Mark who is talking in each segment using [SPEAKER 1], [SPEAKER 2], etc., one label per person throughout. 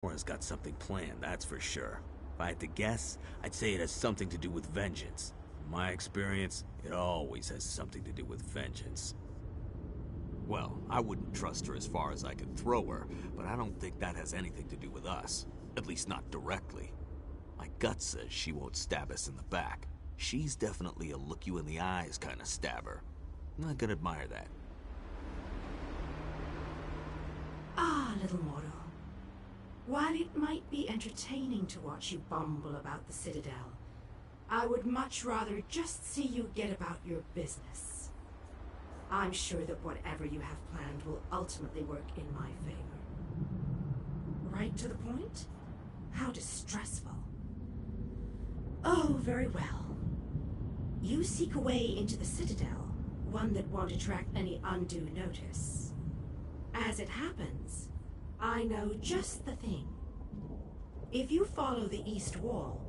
[SPEAKER 1] Nora's got something planned, that's for sure. If I had to guess, I'd say it has something to do with vengeance. In my experience, it always has something to do with vengeance. Well, I wouldn't trust her as far as I could throw her, but I don't think that has anything to do with us. At least not directly. My gut says she won't stab us in the back. She's definitely a look-you-in-the-eyes kind of stabber. I can admire that.
[SPEAKER 2] Ah, little mortal. While it might be entertaining to watch you bumble about the Citadel, I would much rather just see you get about your business. I'm sure that whatever you have planned will ultimately work in my favor. Right to the point? How distressful. Oh, very well. You seek a way into the Citadel, one that won't attract any undue notice. As it happens, I know just the thing. If you follow the east wall,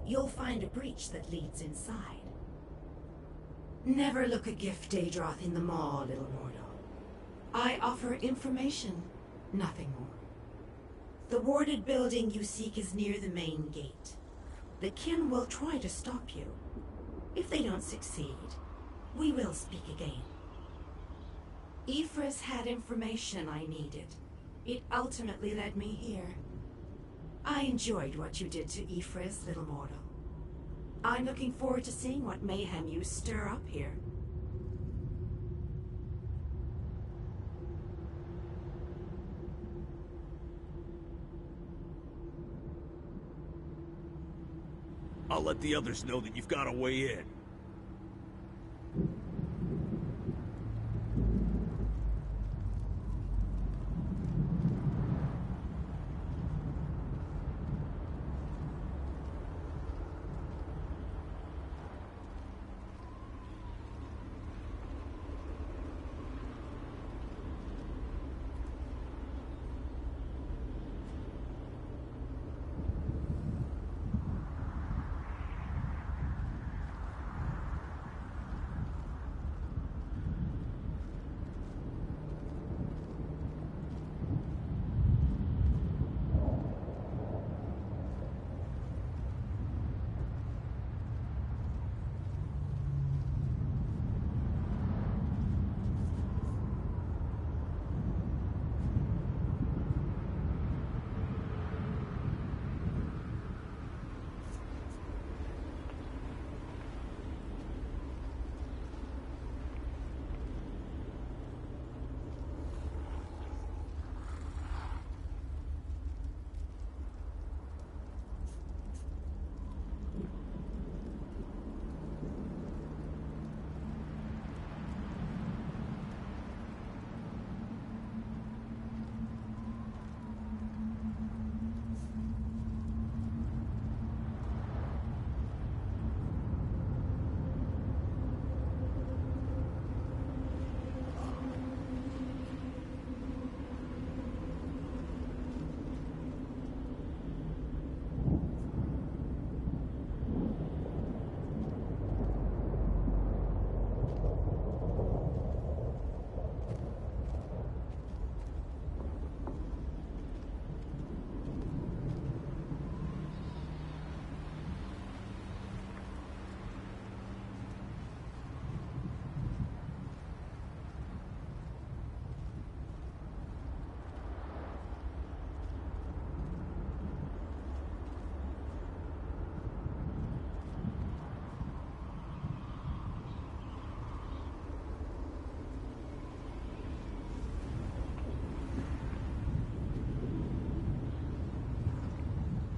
[SPEAKER 2] you'll find a breach that leads inside. Never look a gift Daedroth in the maw, little mortal. I offer information, nothing more. The warded building you seek is near the main gate. The kin will try to stop you. If they don't succeed, we will speak again. Ifris had information I needed. It ultimately led me here. I enjoyed what you did to Ifris, little mortal. I'm looking forward to seeing what mayhem you stir up here.
[SPEAKER 1] I'll let the others know that you've got a way in.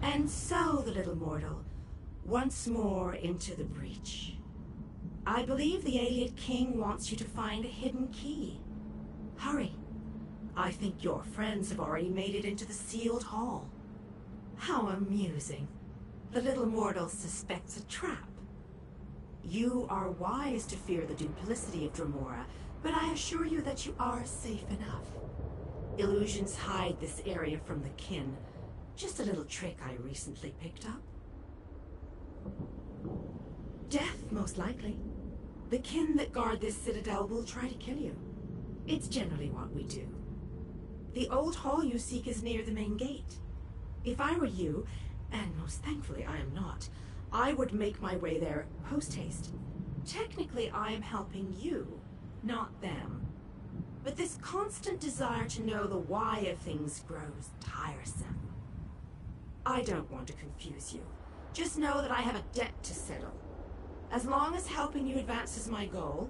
[SPEAKER 2] And so, the little mortal, once more into the breach. I believe the Ayleid King wants you to find a hidden key. Hurry. I think your friends have already made it into the sealed hall. How amusing. The little mortal suspects a trap. You are wise to fear the duplicity of Dremora, but I assure you that you are safe enough. Illusions hide this area from the kin. Just a little trick I recently picked up. Death, most likely. The kin that guard this citadel will try to kill you. It's generally what we do. The old hall you seek is near the main gate. If I were you, and most thankfully I am not, I would make my way there post-haste. Technically, I am helping you, not them. But this constant desire to know the why of things grows tiresome. I don't want to confuse you. Just know that I have a debt to settle. As long as helping you advances my goal,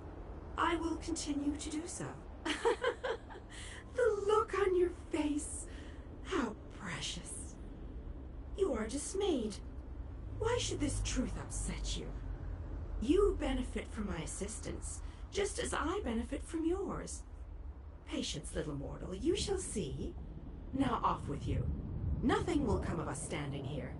[SPEAKER 2] I will continue to do so. The look on your face. How precious. You are dismayed. Why should this truth upset you? You benefit from my assistance, just as I benefit from yours. Patience, little mortal, you shall see. Now off with you. Nothing will come of us standing here.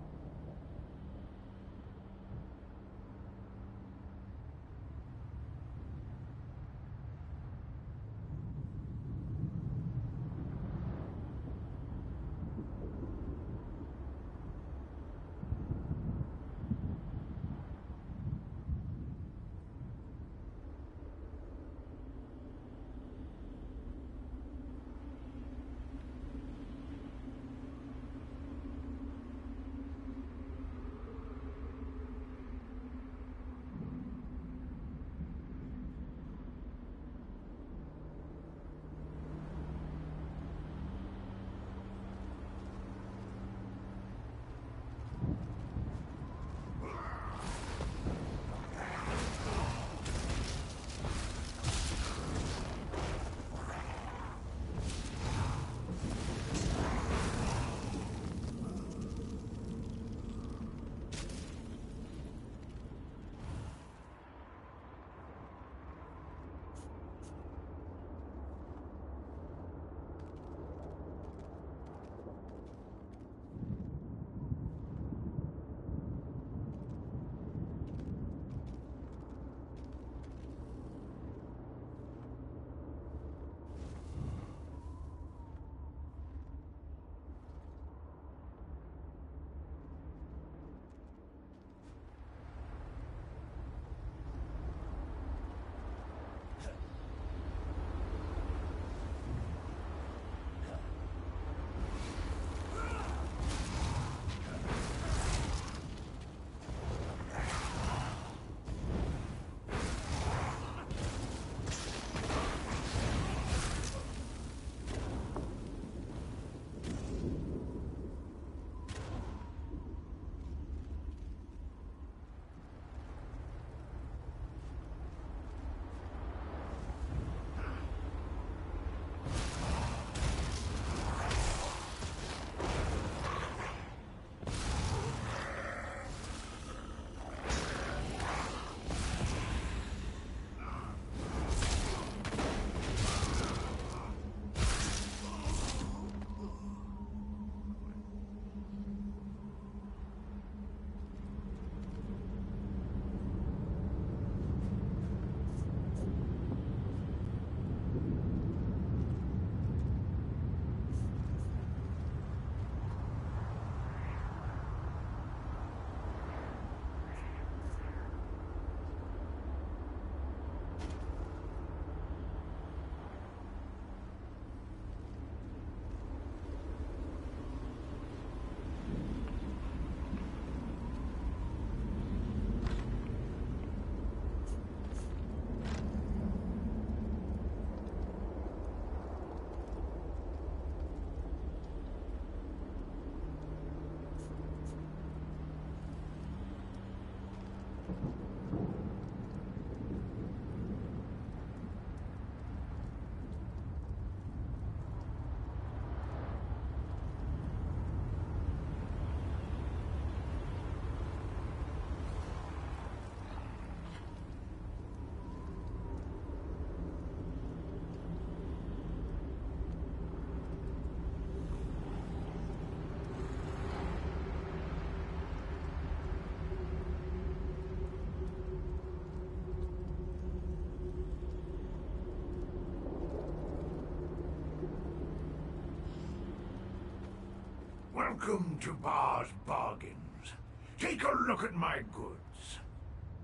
[SPEAKER 3] Welcome to Bar's Bargains. Take a look at my goods.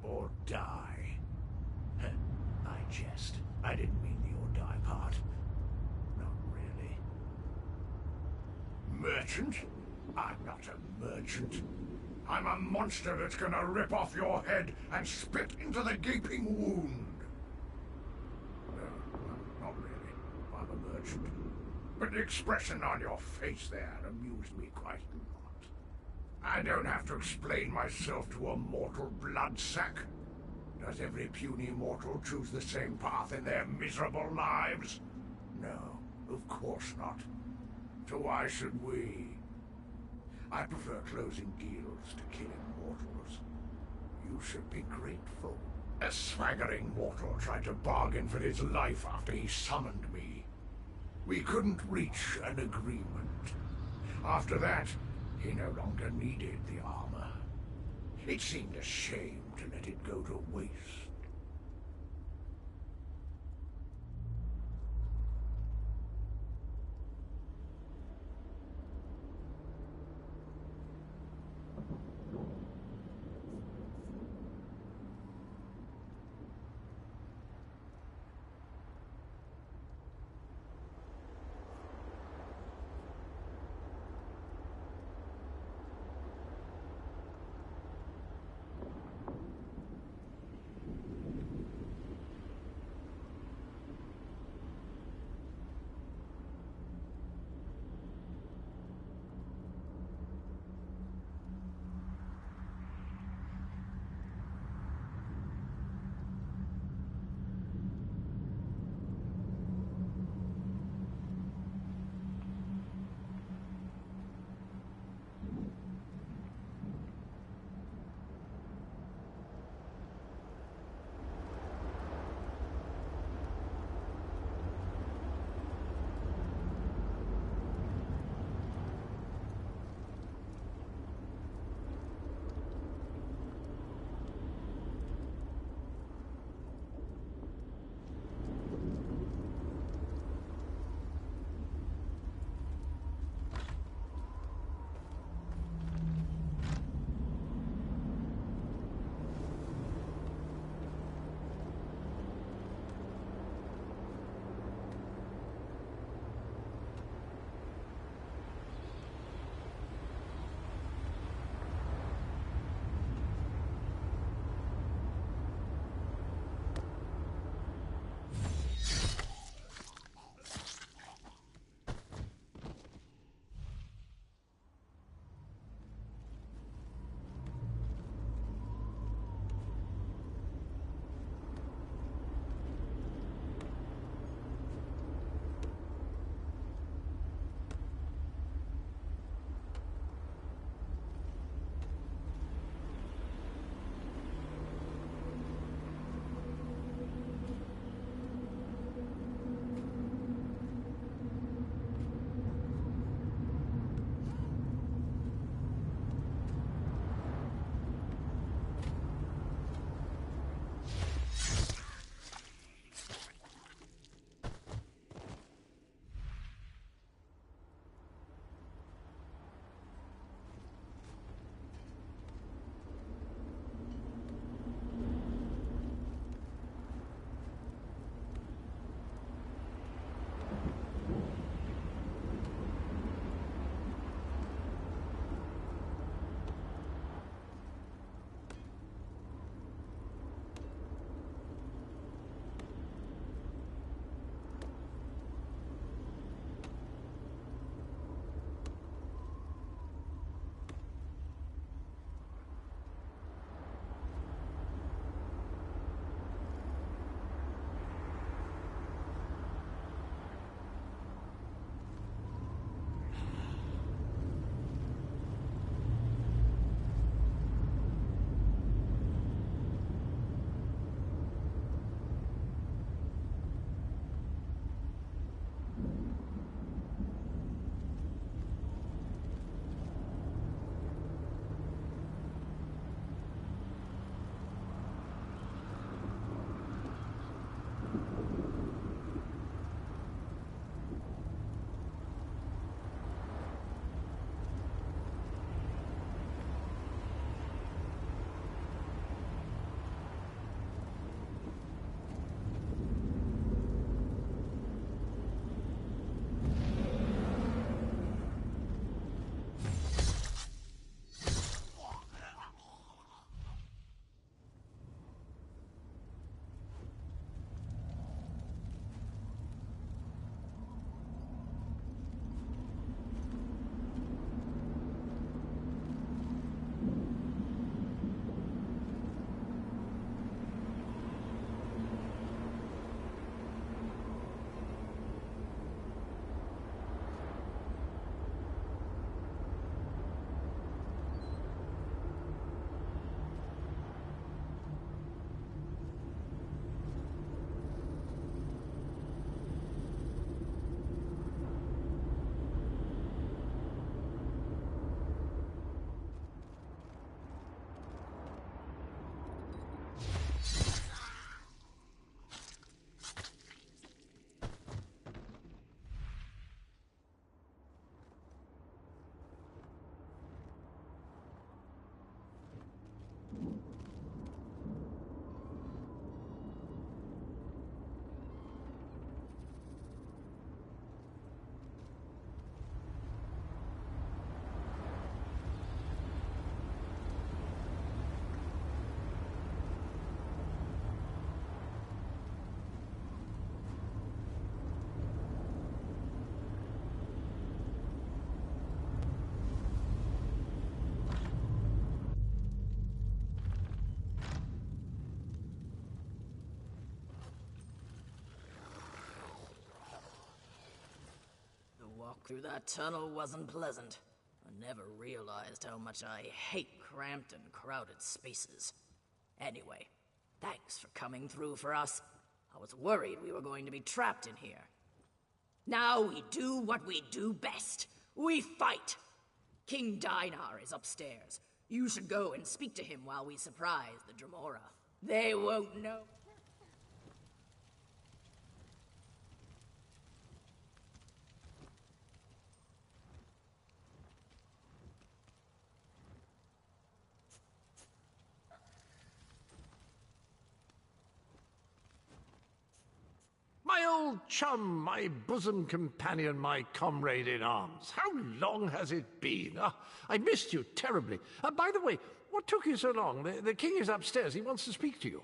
[SPEAKER 3] Or die. I jest. I didn't mean the or die part. Not really. Merchant? I'm not a merchant. I'm a monster that's gonna rip off your head and spit into the gaping wound. No, not really. I'm a merchant. But the expression on your face there amused me quite a lot. I don't have to explain myself to a mortal bloodsack. Does every puny mortal choose the same path in their miserable lives? No, of course not. So why should we? I prefer closing guilds to killing mortals. You should be grateful. A swaggering mortal tried to bargain for his life after he summoned me. We couldn't reach an agreement. After that, he no longer needed the armor. It seemed a shame to let it go to waste.
[SPEAKER 4] Through that tunnel wasn't pleasant. I never realized how much I hate cramped and crowded spaces. Anyway, thanks for coming through for us. I was worried we were going to be trapped in here. Now we do what we do best. We fight! King Dinar is upstairs. You should go and speak to him while we surprise the Dremora. They won't know.
[SPEAKER 3] My old chum, my bosom companion, my comrade in arms. How long has it been? I missed you terribly. By the way, what took you so long? The king is upstairs. He wants to speak to you.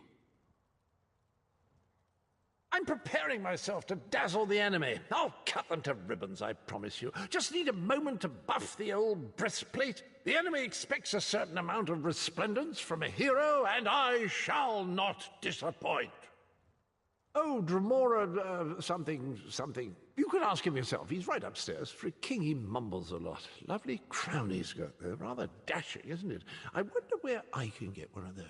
[SPEAKER 3] I'm preparing myself to dazzle the enemy. I'll cut them to ribbons, I promise you. Just need a moment to buff the old breastplate. The enemy expects a certain amount of resplendence from a hero, and I shall not disappoint. Oh, Dremora, something. You can ask him yourself. He's right upstairs. For a king, he mumbles a lot. Lovely crown he's got there. Rather dashing, isn't it? I wonder where I can get one of those.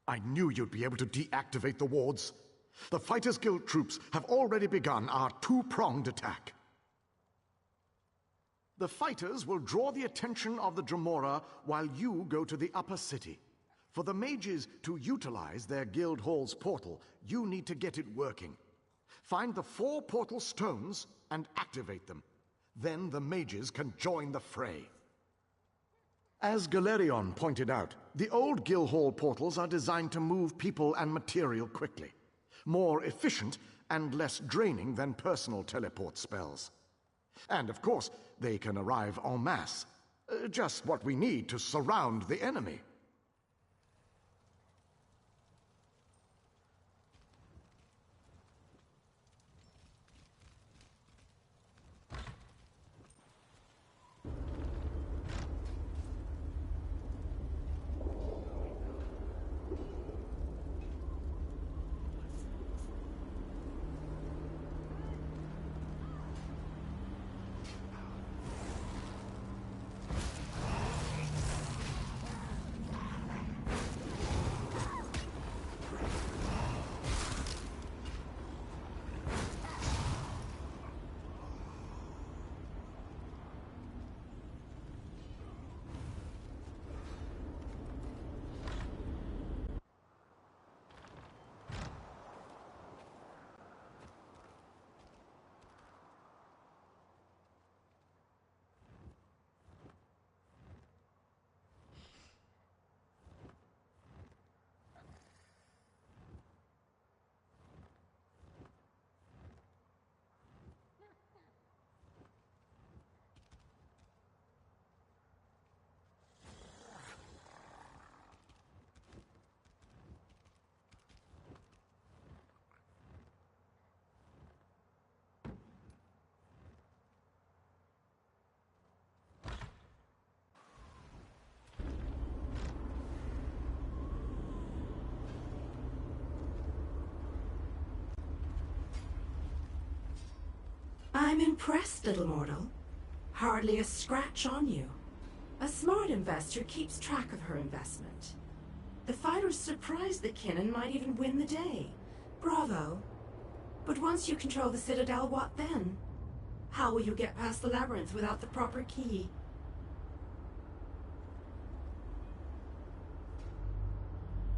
[SPEAKER 5] I knew you'd be able to deactivate the wards. The Fighters Guild troops have already begun our two-pronged attack. The fighters will draw the attention of the Dremora while you go to the upper city. For the mages to utilize their guild hall's portal, you need to get it working. Find the 4 portal stones and activate them. Then the mages can join the fray. As Galerion pointed out, the old guild hall portals are designed to move people and material quickly. More efficient and less draining than personal teleport spells. And of course, they can arrive en masse. Just what we need to surround the enemy.
[SPEAKER 2] I'm impressed, little mortal. Hardly a scratch on you. A smart investor keeps track of her investment. The fighter's surprised that Kinnan might even win the day. Bravo. But once you control the Citadel, what then? How will you get past the labyrinth without the proper key?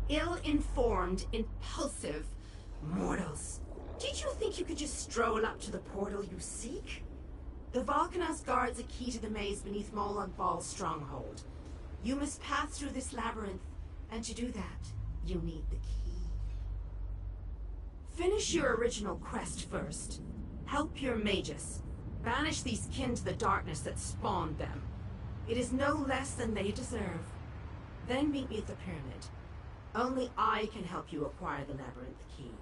[SPEAKER 2] Ill-informed, impulsive mortals. Did you think you could just stroll up to the portal you seek? The Volcanos guards a key to the maze beneath Molag Bal's stronghold. You must pass through this labyrinth, and to do that, you need the key. Finish your original quest first. Help your magus. Banish these kin to the darkness that spawned them. It is no less than they deserve. Then meet me at the pyramid. Only I can help you acquire the labyrinth key.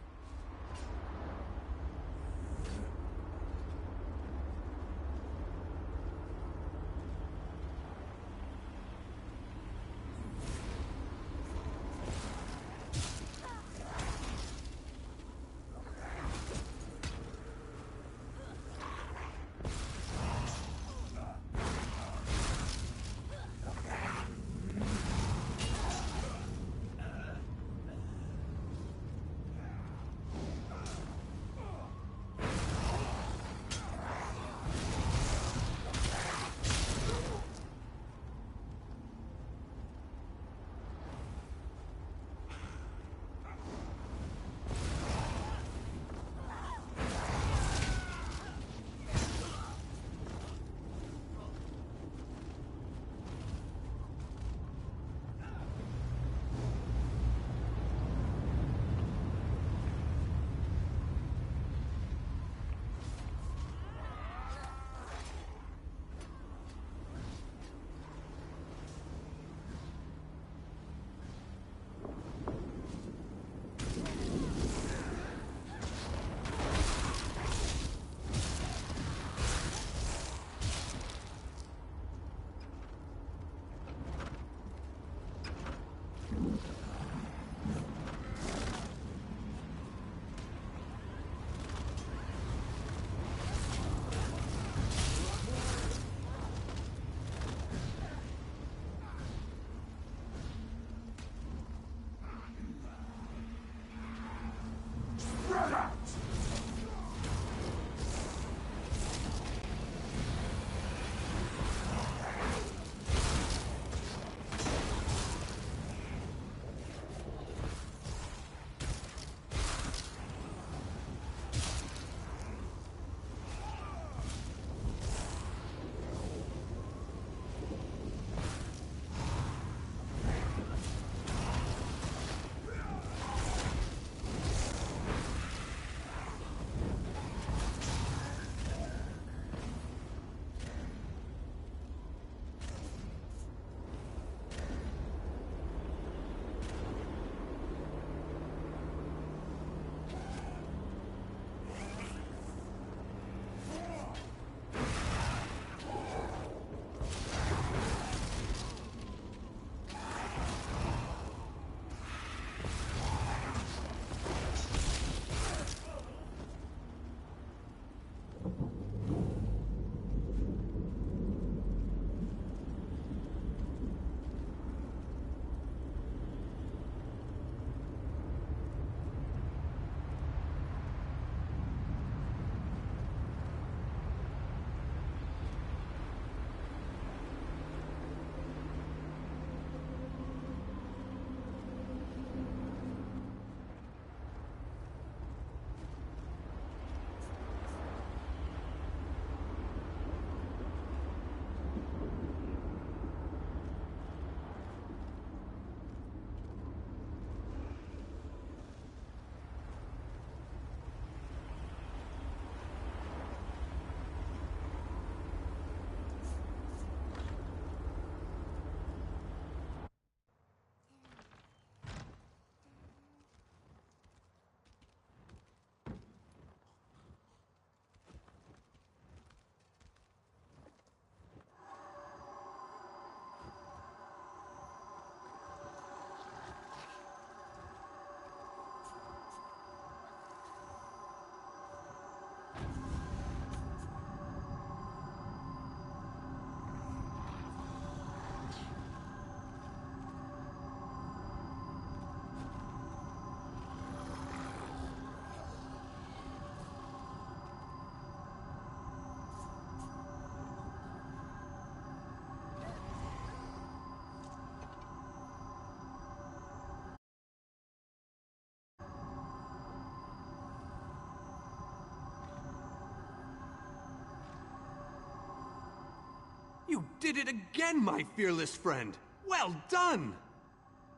[SPEAKER 6] You did it again, my fearless friend! Well done!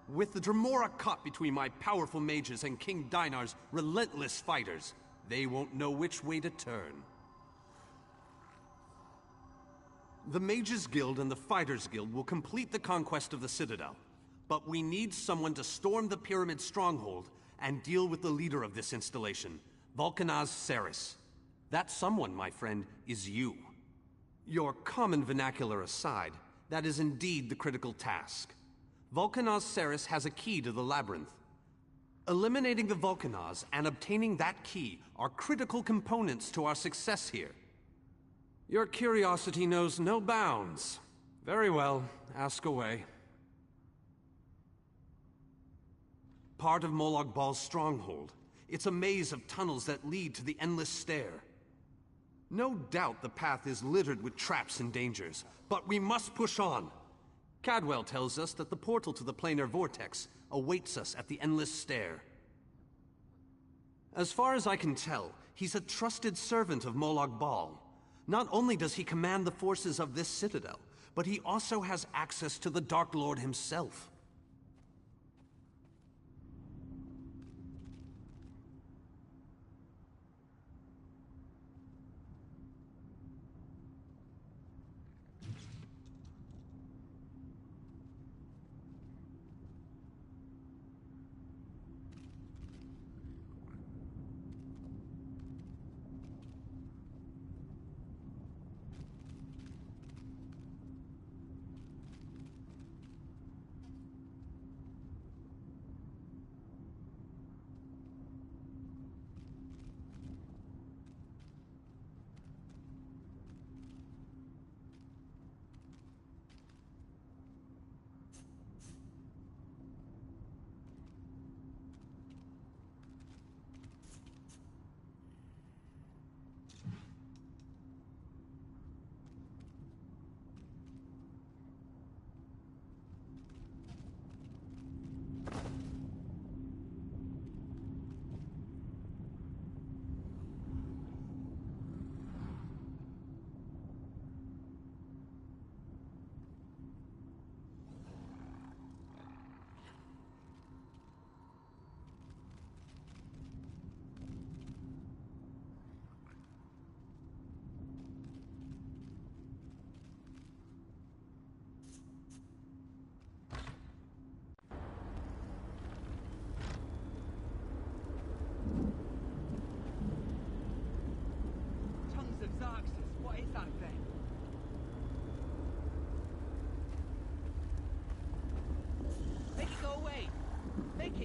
[SPEAKER 6] With the Dremora caught between my powerful mages and King Dinar's relentless fighters, they won't know which way to turn. The Mages Guild and the Fighters Guild will complete the conquest of the Citadel, but we need someone to storm the Pyramid Stronghold and deal with the leader of this installation, Vulcanaz Ceres. That someone, my friend, is you. Your common vernacular aside, that is indeed the critical task. Vulcanaz Ceres has a key to the labyrinth. Eliminating the Vulcanaz and obtaining that key are critical components to our success here. Your curiosity knows no bounds. Very well, ask away. Part of Molag Bal's stronghold. It's a maze of tunnels that lead to the Endless Stair. No doubt the path is littered with traps and dangers, but we must push on. Cadwell tells us that the portal to the planar vortex awaits us at the Endless Stair. As far as I can tell, he's a trusted servant of Molag Bal. Not only does he command the forces of this citadel, but he also has access to the Dark Lord himself.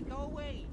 [SPEAKER 7] Go away!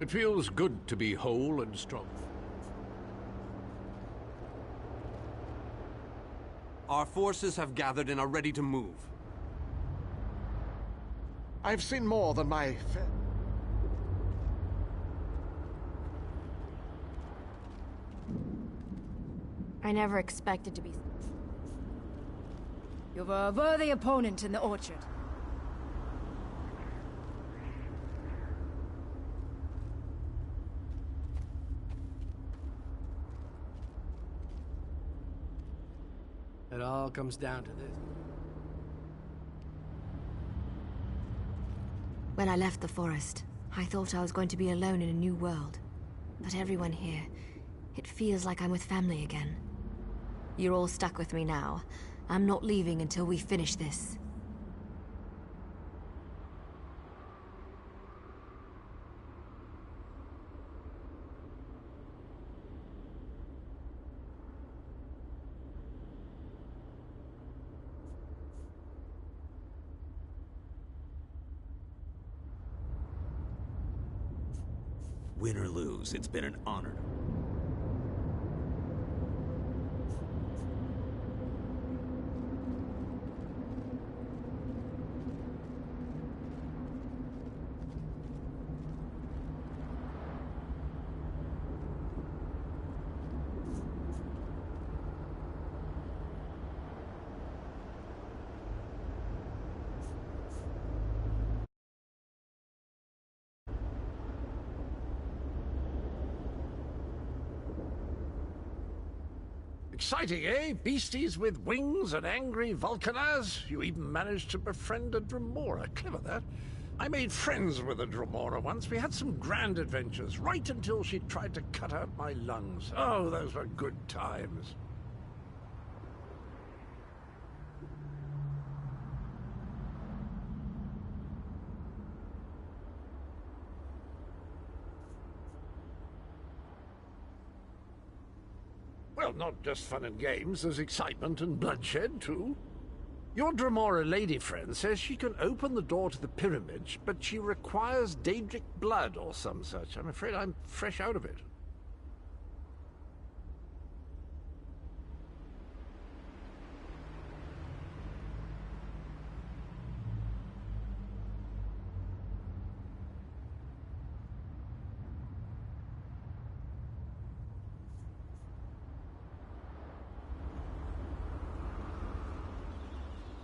[SPEAKER 3] It feels good to be whole and strong.
[SPEAKER 6] Our forces have gathered and are ready to move.
[SPEAKER 5] I've seen more than my fair...
[SPEAKER 8] I never expected to be... You've a worthy opponent in the orchard.
[SPEAKER 9] It all comes down to this.
[SPEAKER 8] When I left the forest, I thought I was going to be alone in a new world. But everyone here, it feels like I'm with family again. You're all stuck with me now. I'm not leaving until we finish this.
[SPEAKER 1] Win or lose, it's been an honor.
[SPEAKER 3] Exciting, eh? Beasties with wings and angry Vulcaners. You even managed to befriend a Dremora. Clever, that. I made friends with a Dremora once. We had some grand adventures, right until she tried to cut out my lungs. Oh, those were good times. Well, not just fun and games, there's excitement and bloodshed, too. Your Dremora lady friend says she can open the door to the pyramids, but she requires Daedric blood or some such. I'm afraid I'm fresh out of it.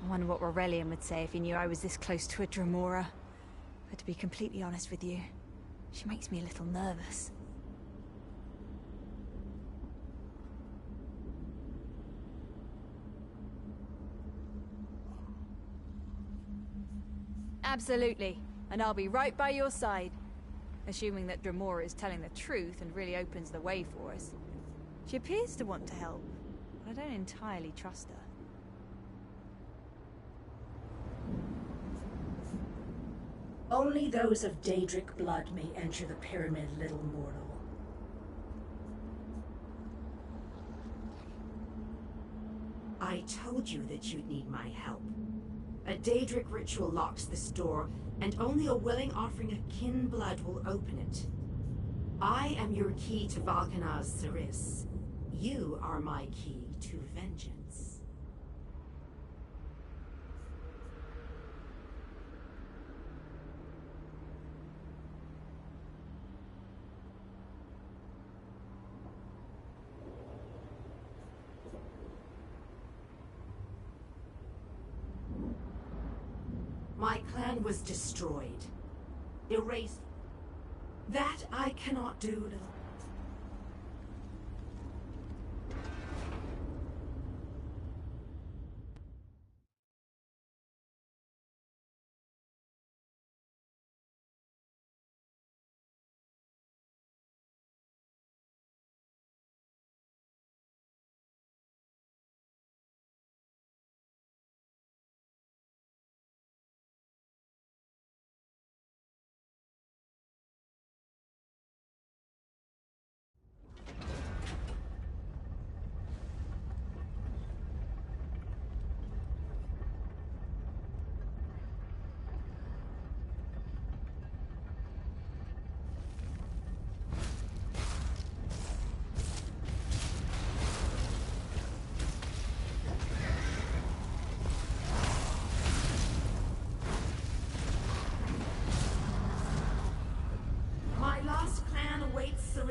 [SPEAKER 8] I wonder what Aurelian would say if he knew I was this close to a Dremora. But to be completely honest with you, she makes me a little nervous. Absolutely, and I'll be right by your side. Assuming that Dremora is telling the truth and really opens the way for us. She appears to want to help, but I don't entirely trust her.
[SPEAKER 2] Only those of Daedric blood may enter the pyramid, little mortal. I told you that you'd need my help. A Daedric ritual locks this door, and only a willing offering of kin blood will open it. I am your key to Valkanaz Saris. You are my key to vengeance. My clan was destroyed. Erased. That I cannot do, little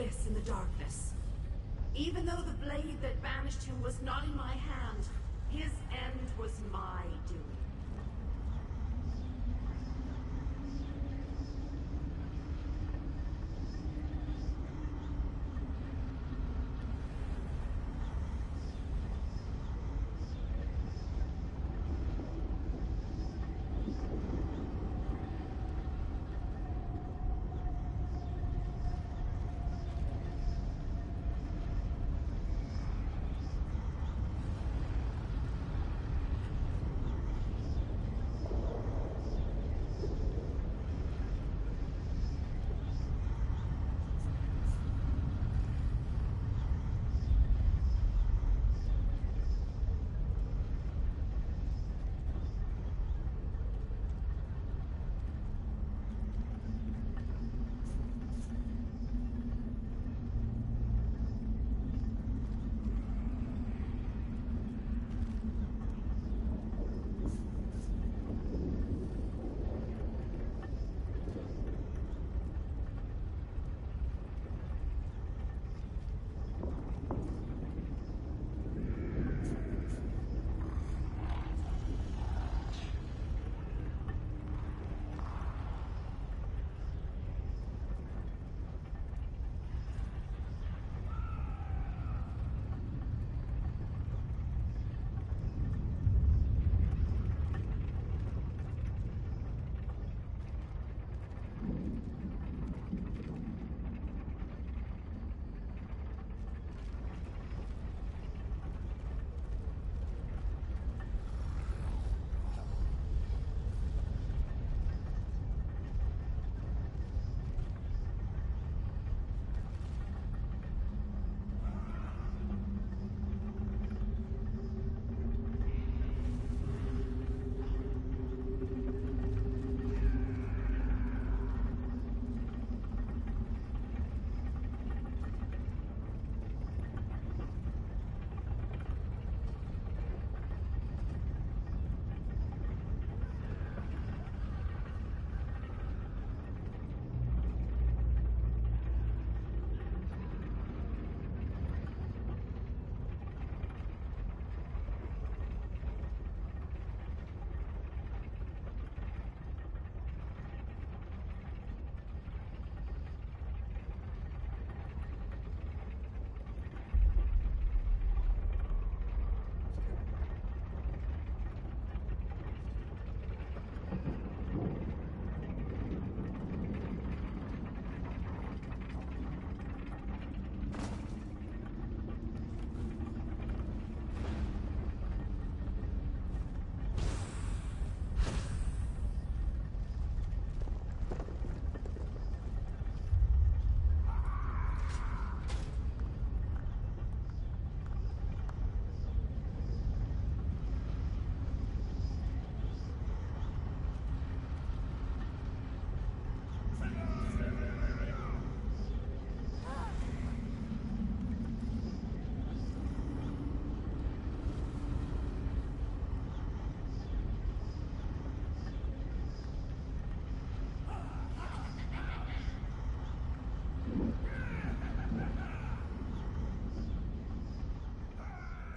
[SPEAKER 2] bliss in the darkness. Even though the blade that banished him was not in my hand, his end was my doing.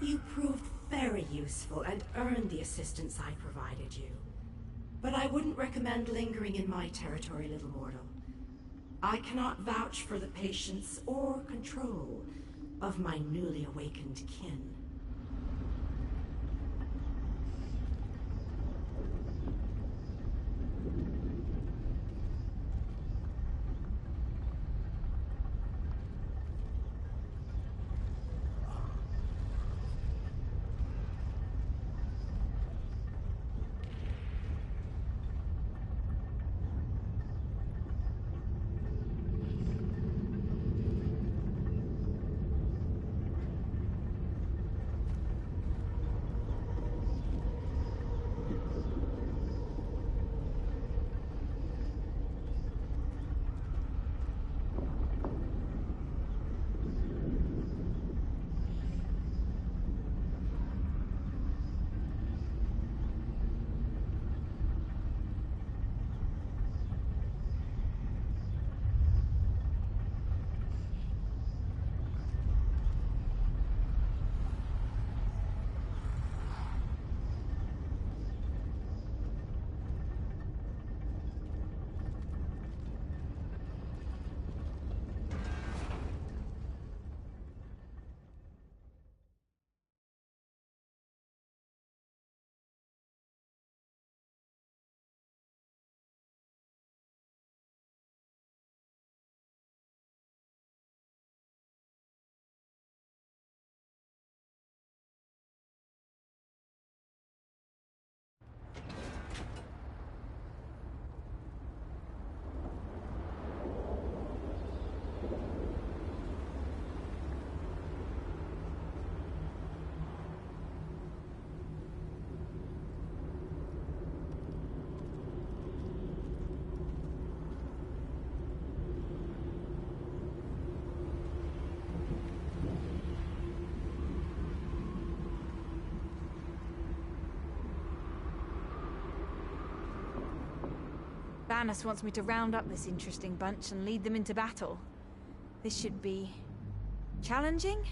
[SPEAKER 2] You proved very useful and earned the assistance I provided you. But I wouldn't recommend lingering in my territory, little mortal. I cannot vouch for the patience or control of my newly awakened kin.
[SPEAKER 10] Banus wants me to round up this interesting bunch and lead them into battle. This should be... challenging?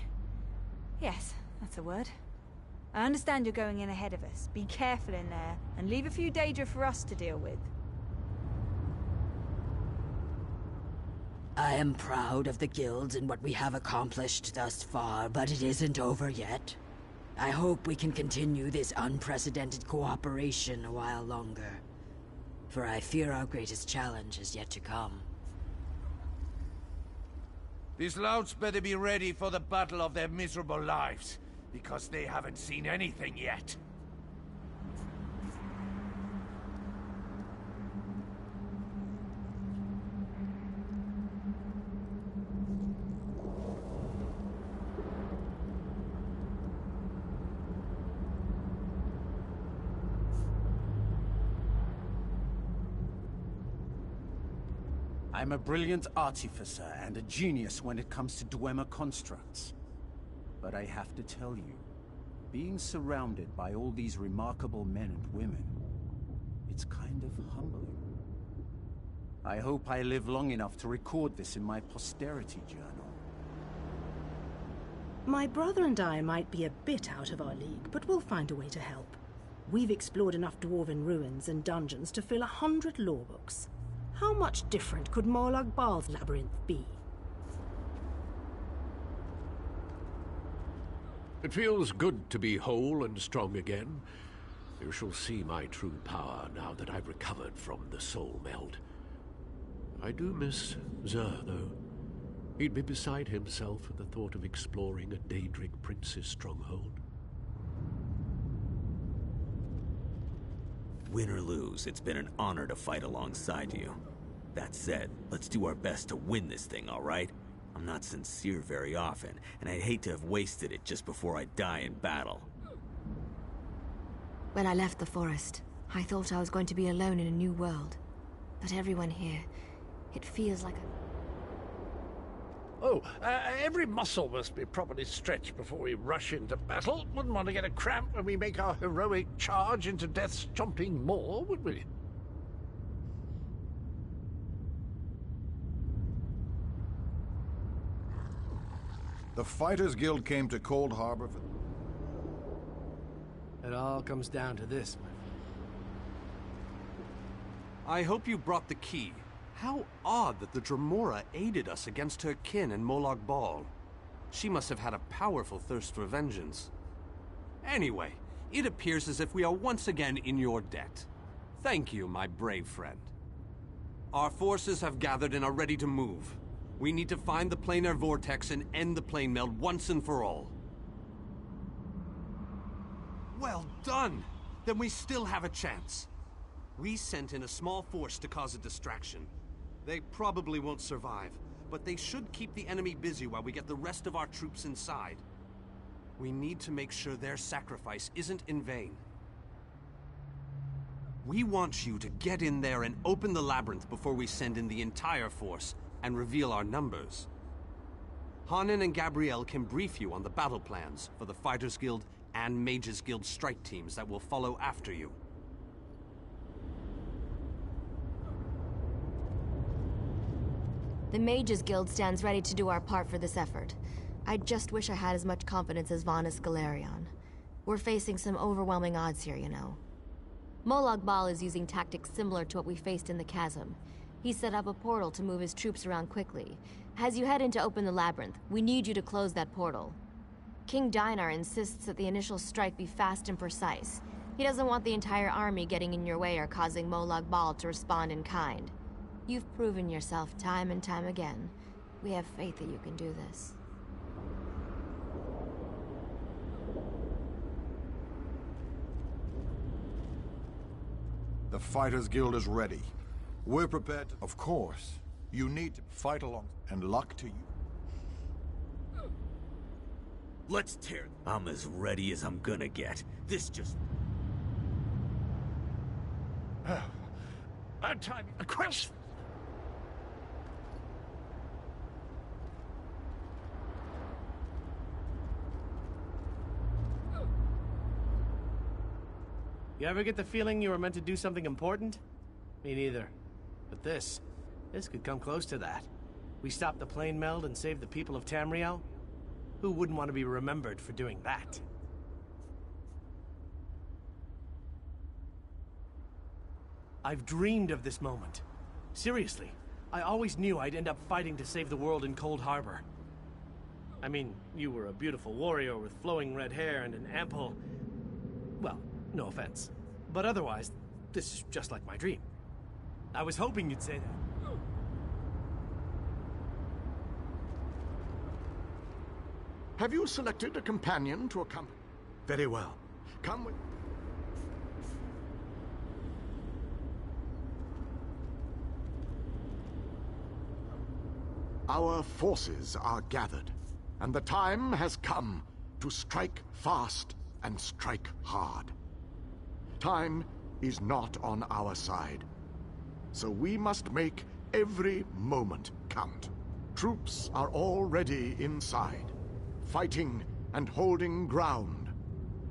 [SPEAKER 10] Yes, that's a word. I understand you're going in ahead of us. Be careful in there, and leave a few Daedra for us to deal with.
[SPEAKER 4] I am proud of the guilds and what we have accomplished thus far, but it isn't over yet. I hope we can continue this unprecedented cooperation a while longer. For I fear our greatest challenge is yet to come.
[SPEAKER 3] These louts better be ready for the battle of their miserable lives, because they haven't seen anything yet.
[SPEAKER 11] I'm a brilliant artificer and a genius when it comes to Dwemer constructs. But I have to tell you, being surrounded by all these remarkable men and women, it's kind of humbling. I hope I live long enough to record this in my posterity journal.
[SPEAKER 12] My brother and I might be a bit out of our league, but we'll find a way to help. We've explored enough dwarven ruins and dungeons to fill 100 lore books. How much different could Molag Bal's labyrinth be?
[SPEAKER 13] It feels good to be whole and strong again. You shall see my true power now that I've recovered from the soul meld. I do miss Zer, though. He'd be beside himself at the thought of exploring a Daedric prince's stronghold.
[SPEAKER 1] Win or lose, it's been an honor to fight alongside you. That said, let's do our best to win this thing, all right? I'm not sincere very often, and I'd hate to have wasted it just before I die in battle.
[SPEAKER 8] When I left the forest, I thought I was going to be alone in a new world. But everyone here, it feels like
[SPEAKER 13] Every muscle must be properly stretched before we rush into battle. Wouldn't want to get a cramp when we make our heroic charge into death's chomping maw, would we?
[SPEAKER 3] The Fighters Guild came to Cold Harbor for...
[SPEAKER 9] It all comes down to this, my friend.
[SPEAKER 6] I hope you brought the key. How odd that the Dremora aided us against her kin in Molag Bal. She must have had a powerful thirst for vengeance. Anyway, it appears as if we are once again in your debt. Thank you, my brave friend. Our forces have gathered and are ready to move. We need to find the planar vortex and end the plane meld once and for all. Well done! Then we still have a chance. We sent in a small force to cause a distraction. They probably won't survive, but they should keep the enemy busy while we get the rest of our troops inside. We need to make sure their sacrifice isn't in vain. We want you to get in there and open the labyrinth before we send in the entire force and reveal our numbers. Hanan and Gabrielle can brief you on the battle plans for the Fighters Guild and Mages Guild strike teams that will follow after you.
[SPEAKER 8] The Mages Guild stands ready to do our part for this effort. I just wish I had as much confidence as Vanus Galerion. We're facing some overwhelming odds here, you know. Molag Bal is using tactics similar to what we faced in the chasm. He set up a portal to move his troops around quickly. As you head in to open the labyrinth, we need you to close that portal. King Dinar insists that the initial strike be fast and precise. He doesn't want the entire army getting in your way or causing Molag Bal to respond in kind. You've proven yourself time and time again. We have faith that you can do this.
[SPEAKER 3] The Fighters Guild is ready. We're prepared to... Of course. You need to fight along, and luck to you.
[SPEAKER 1] Let's tear... I'm as ready as I'm gonna get. This just...
[SPEAKER 13] Bad timing. A quest!
[SPEAKER 9] You ever get the feeling you were meant to do something important? Me neither. But this could come close to that. We stopped the plane meld and saved the people of Tamriel? Who wouldn't want to be remembered for doing that? I've dreamed of this moment. Seriously, I always knew I'd end up fighting to save the world in Cold Harbor. I mean, you were a beautiful warrior with flowing red hair and an ample... Well, no offense. But otherwise, this is just like my dream. I was hoping you'd say that.
[SPEAKER 5] Have you selected a companion to accompany? Very well. Come with... Our forces are gathered, and the time has come to strike fast and strike hard. Time is not on our side, so we must make every moment count. Troops are already inside, fighting and holding ground,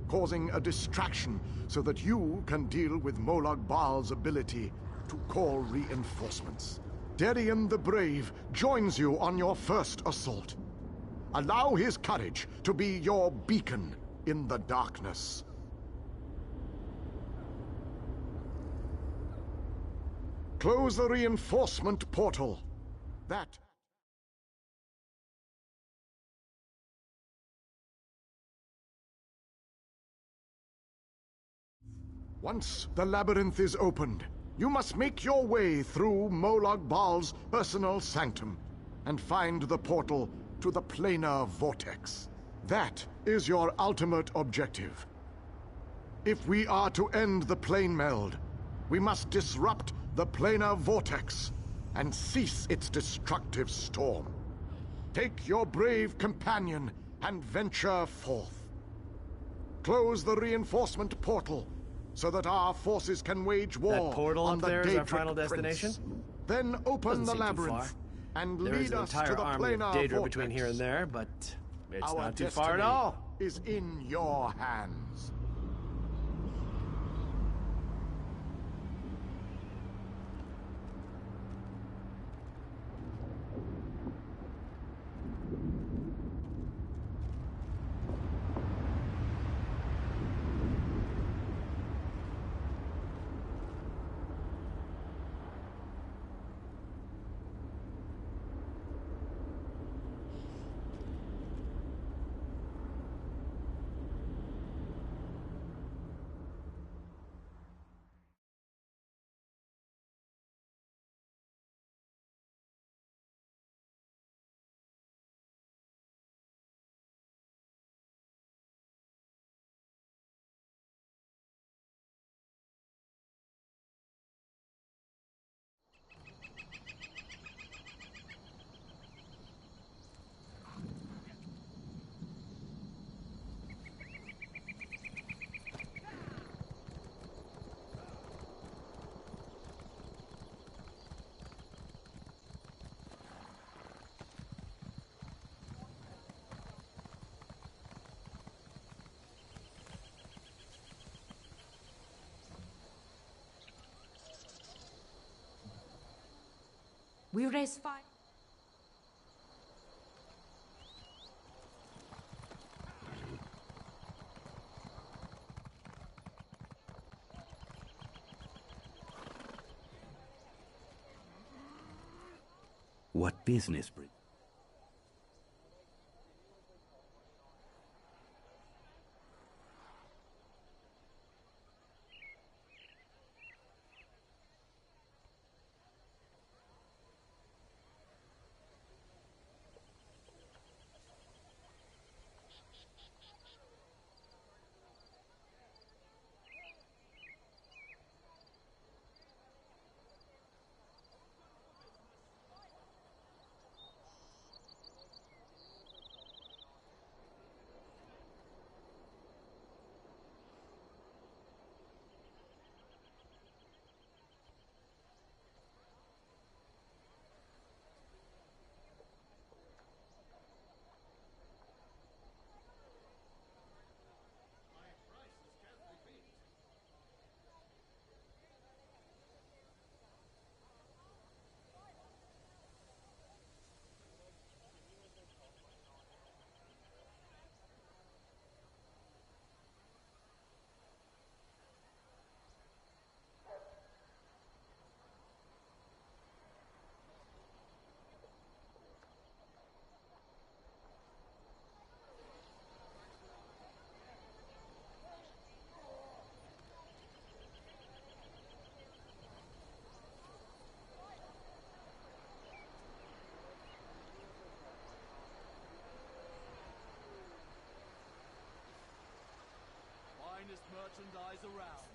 [SPEAKER 5] causing a distraction so that you can deal with Molag Bal's ability to call reinforcements. Darien the Brave joins you on your first assault. Allow his courage to be your beacon in the darkness. Close the reinforcement portal. That... Once the labyrinth is opened, you must make your way through Molag Bal's personal sanctum and find the portal to the planar vortex. That is your ultimate objective. If we are to end the plane meld, we must disrupt the planar vortex and cease its destructive storm. Take your brave companion and venture forth. Close the reinforcement portal so that our forces can wage war
[SPEAKER 9] that portal
[SPEAKER 5] on
[SPEAKER 9] up
[SPEAKER 5] the
[SPEAKER 9] there is our final
[SPEAKER 5] Daedric
[SPEAKER 9] destination?
[SPEAKER 5] Prince. Then open the labyrinth and lead us to the
[SPEAKER 9] There is an entire army of
[SPEAKER 5] planar
[SPEAKER 9] Daedra
[SPEAKER 5] vortex.
[SPEAKER 9] between here and there, but it's
[SPEAKER 5] Our
[SPEAKER 9] not too far at
[SPEAKER 5] destiny
[SPEAKER 9] all.
[SPEAKER 5] is in your hands.
[SPEAKER 2] We raise 5.
[SPEAKER 14] What business, Brit?
[SPEAKER 9] around.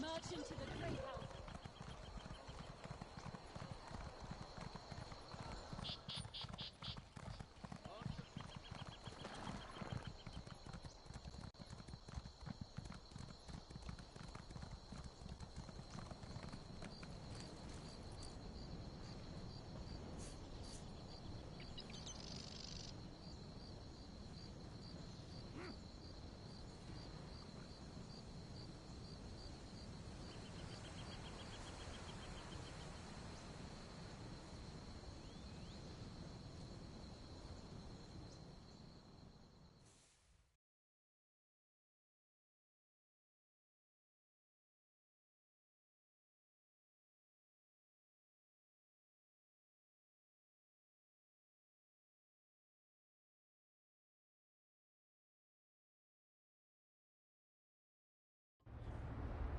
[SPEAKER 15] Merchant to the great house.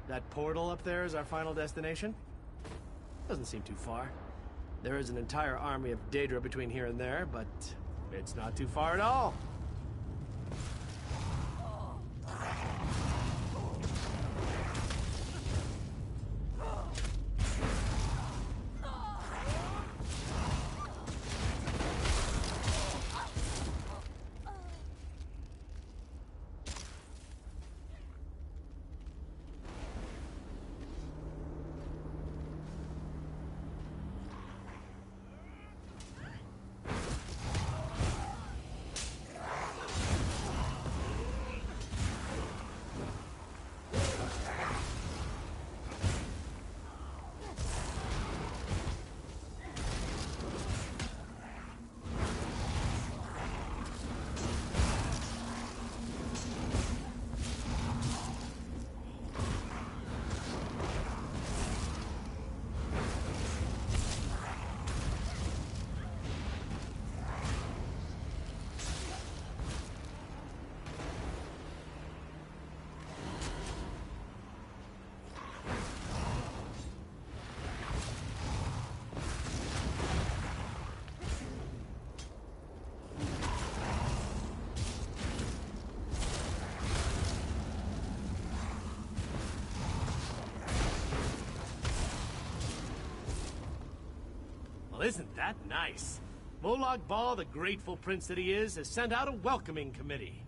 [SPEAKER 9] That portal up there is our final destination? Doesn't seem too far. There is an entire army of Daedra between here and there, but it's not too far at all. Well, isn't that nice? Molag Bal, the grateful prince that he is, has sent out a welcoming committee.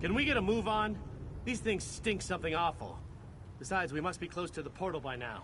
[SPEAKER 9] Can we get a move on? These things stink something awful. Besides, we must be close to the portal by now.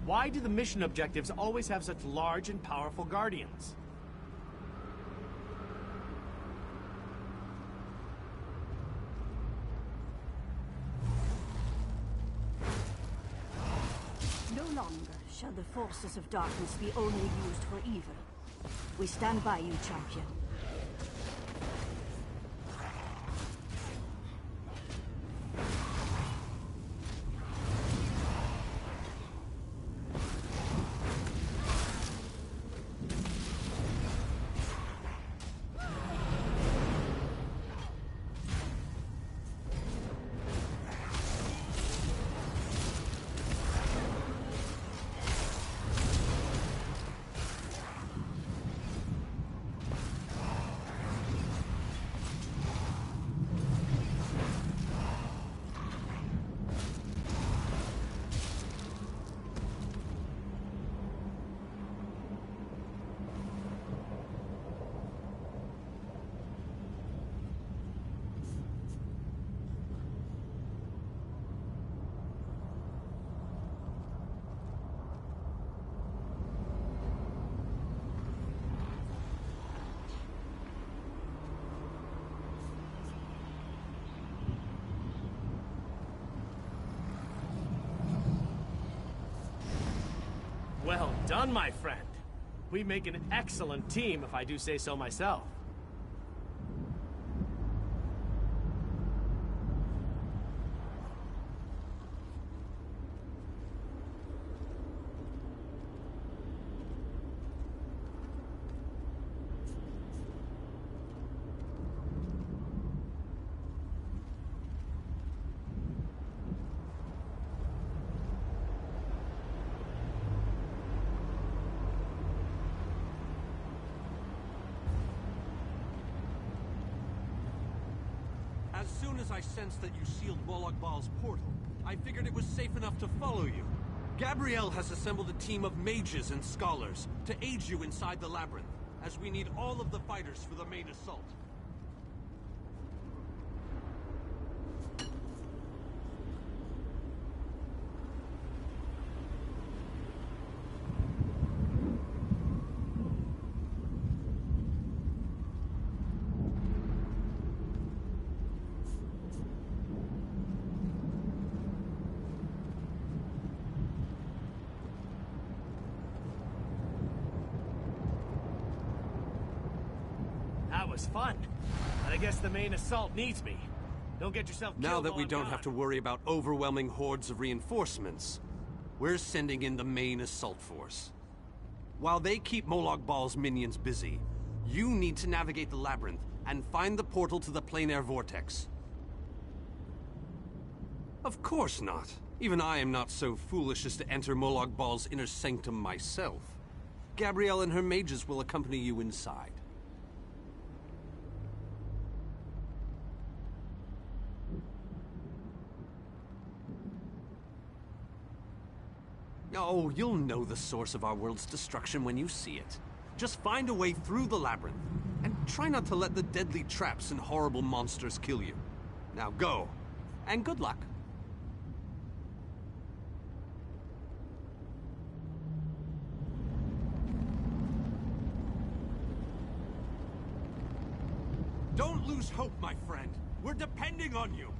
[SPEAKER 9] Why do the mission objectives always have such large and powerful guardians?
[SPEAKER 15] No longer shall the forces of darkness be only used for evil. We stand by you, champion.
[SPEAKER 9] Well done, my friend. We make an excellent team, if I do say so myself.
[SPEAKER 6] As soon as I sensed that you sealed Molag Bal's portal, I figured it was safe enough to follow you. Gabrielle has assembled a team of mages and scholars to aid you inside the labyrinth, as we need all of the fighters for the main assault.
[SPEAKER 9] That was fun. But I guess the main assault needs me. Don't get yourself killed.
[SPEAKER 6] Now that we
[SPEAKER 9] while
[SPEAKER 6] don't
[SPEAKER 9] I'm
[SPEAKER 6] have to
[SPEAKER 9] gone.
[SPEAKER 6] worry about overwhelming hordes of reinforcements, we're sending in the main assault force. While they keep Molag Bal's minions busy, you need to navigate the labyrinth and find the portal to the plein air vortex. Of course not. Even I am not so foolish as to enter Molag Bal's inner sanctum myself. Gabrielle and her mages will accompany you inside. Oh, you'll know the source of our world's destruction when you see it. Just find a way through the labyrinth, and try not to let the deadly traps and horrible monsters kill you. Now go, and good luck. Don't lose hope, my friend. We're depending on you.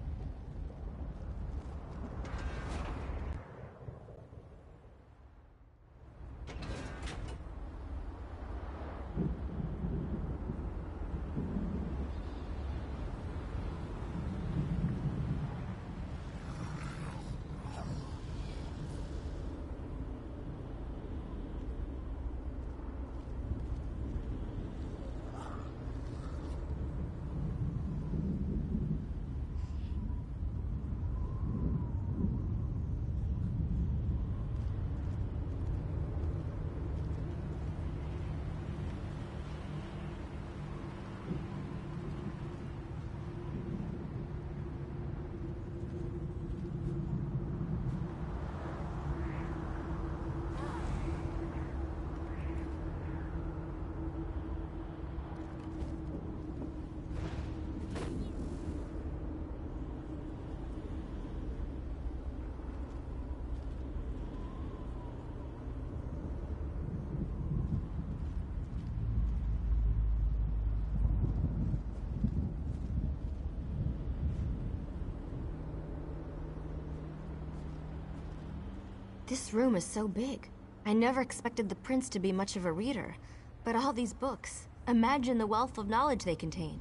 [SPEAKER 8] This room is so big. I never expected the prince to be much of a reader. But all these books, imagine the wealth of knowledge they contain.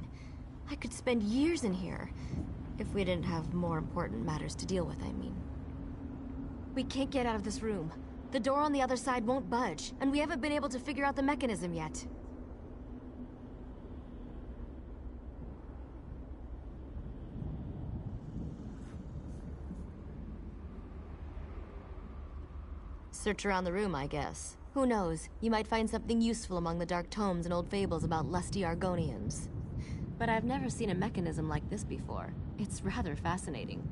[SPEAKER 8] I could spend years in here. If we didn't have more important matters to deal with, I mean. We can't get out of this room. The door on the other side won't budge, and we haven't been able to figure out the mechanism yet. Search around the room, I guess. Who knows? You might find something useful among the dark tomes and old fables about lusty Argonians. But I've never seen a mechanism like this before. It's rather fascinating.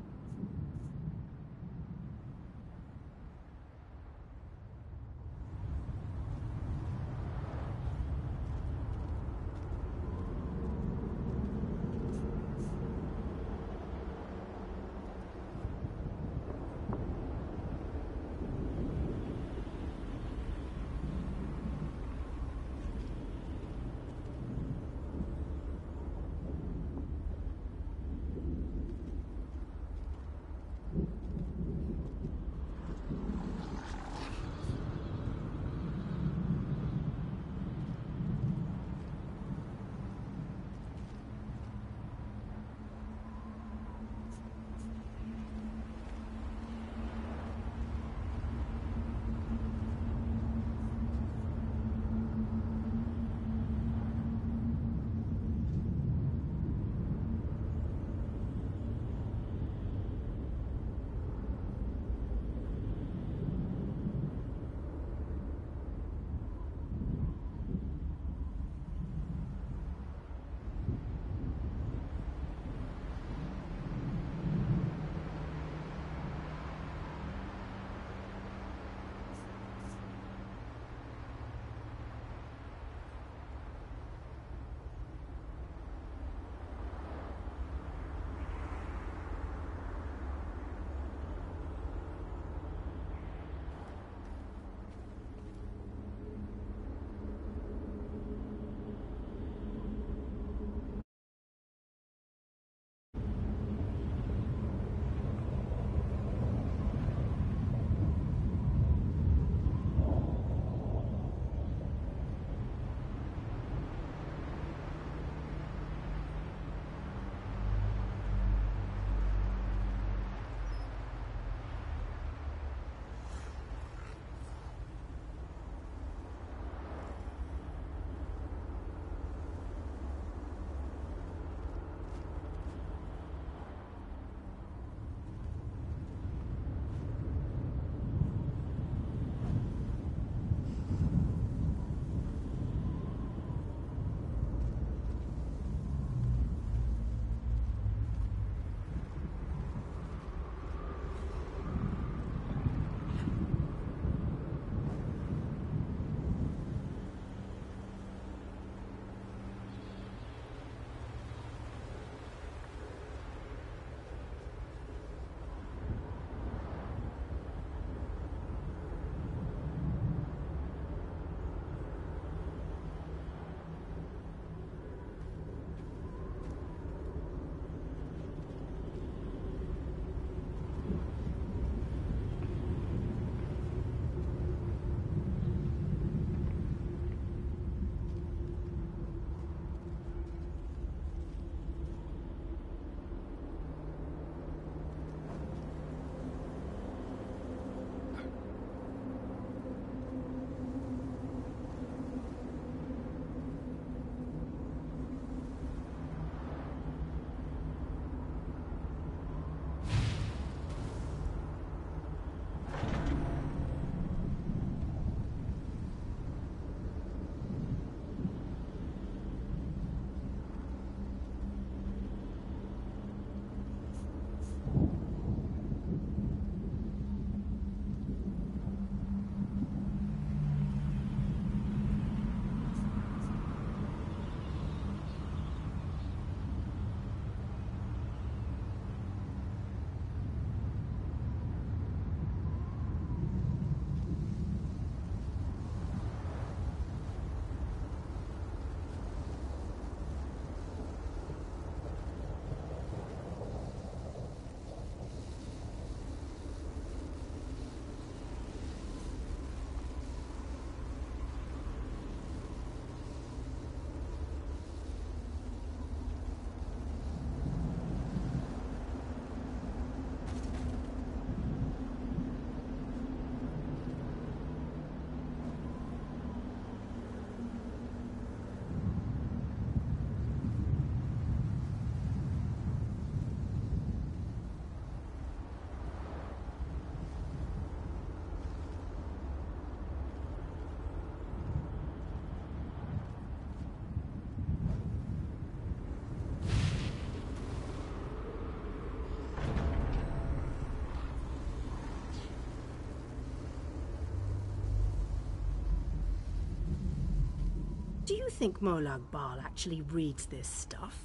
[SPEAKER 12] Do you think Molag Bal actually reads this stuff?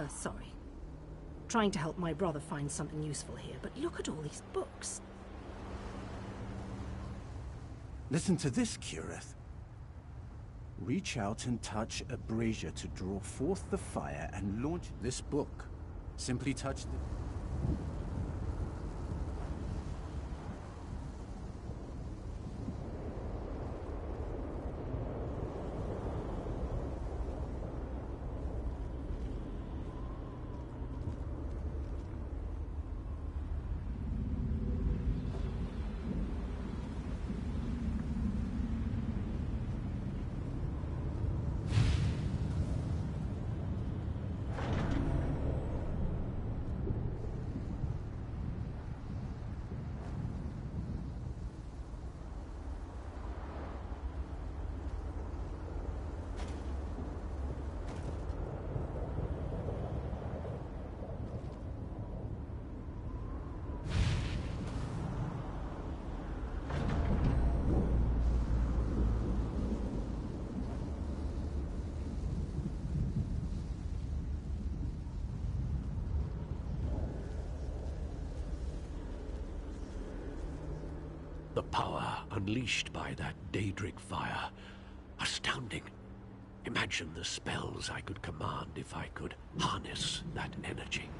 [SPEAKER 12] Sorry. Trying to help my brother find something useful here, but look at all these books.
[SPEAKER 11] Listen to this, Kirith. Reach out and touch a brazier to draw forth the fire and launch this book. Simply touch the...
[SPEAKER 13] The power unleashed by that Daedric fire. Astounding. Imagine the spells I could command if I could harness that energy.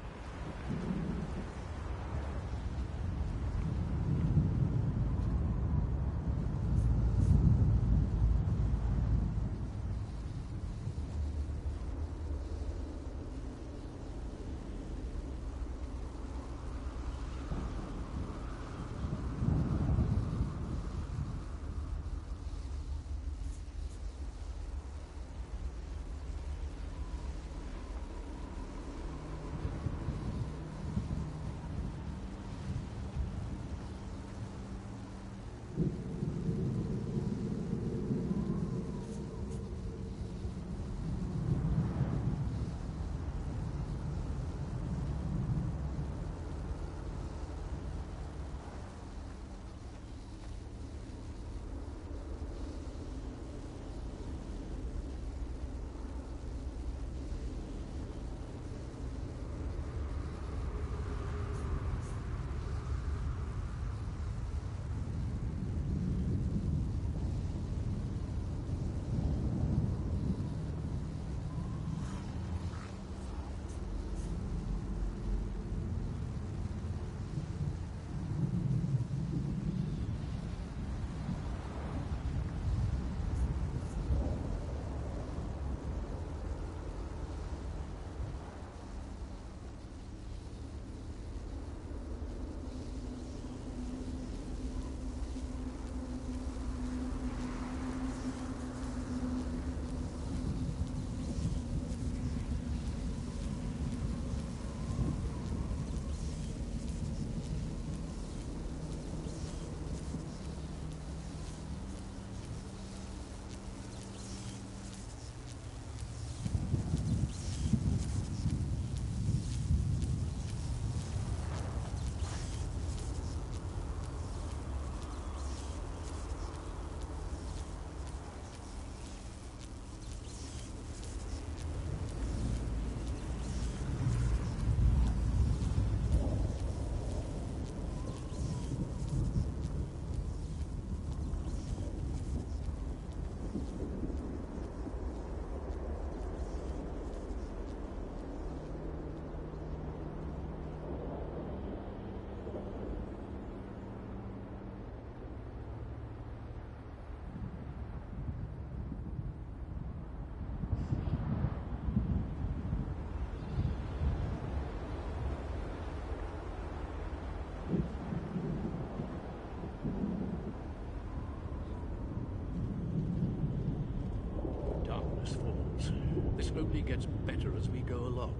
[SPEAKER 13] This only gets better as we go along.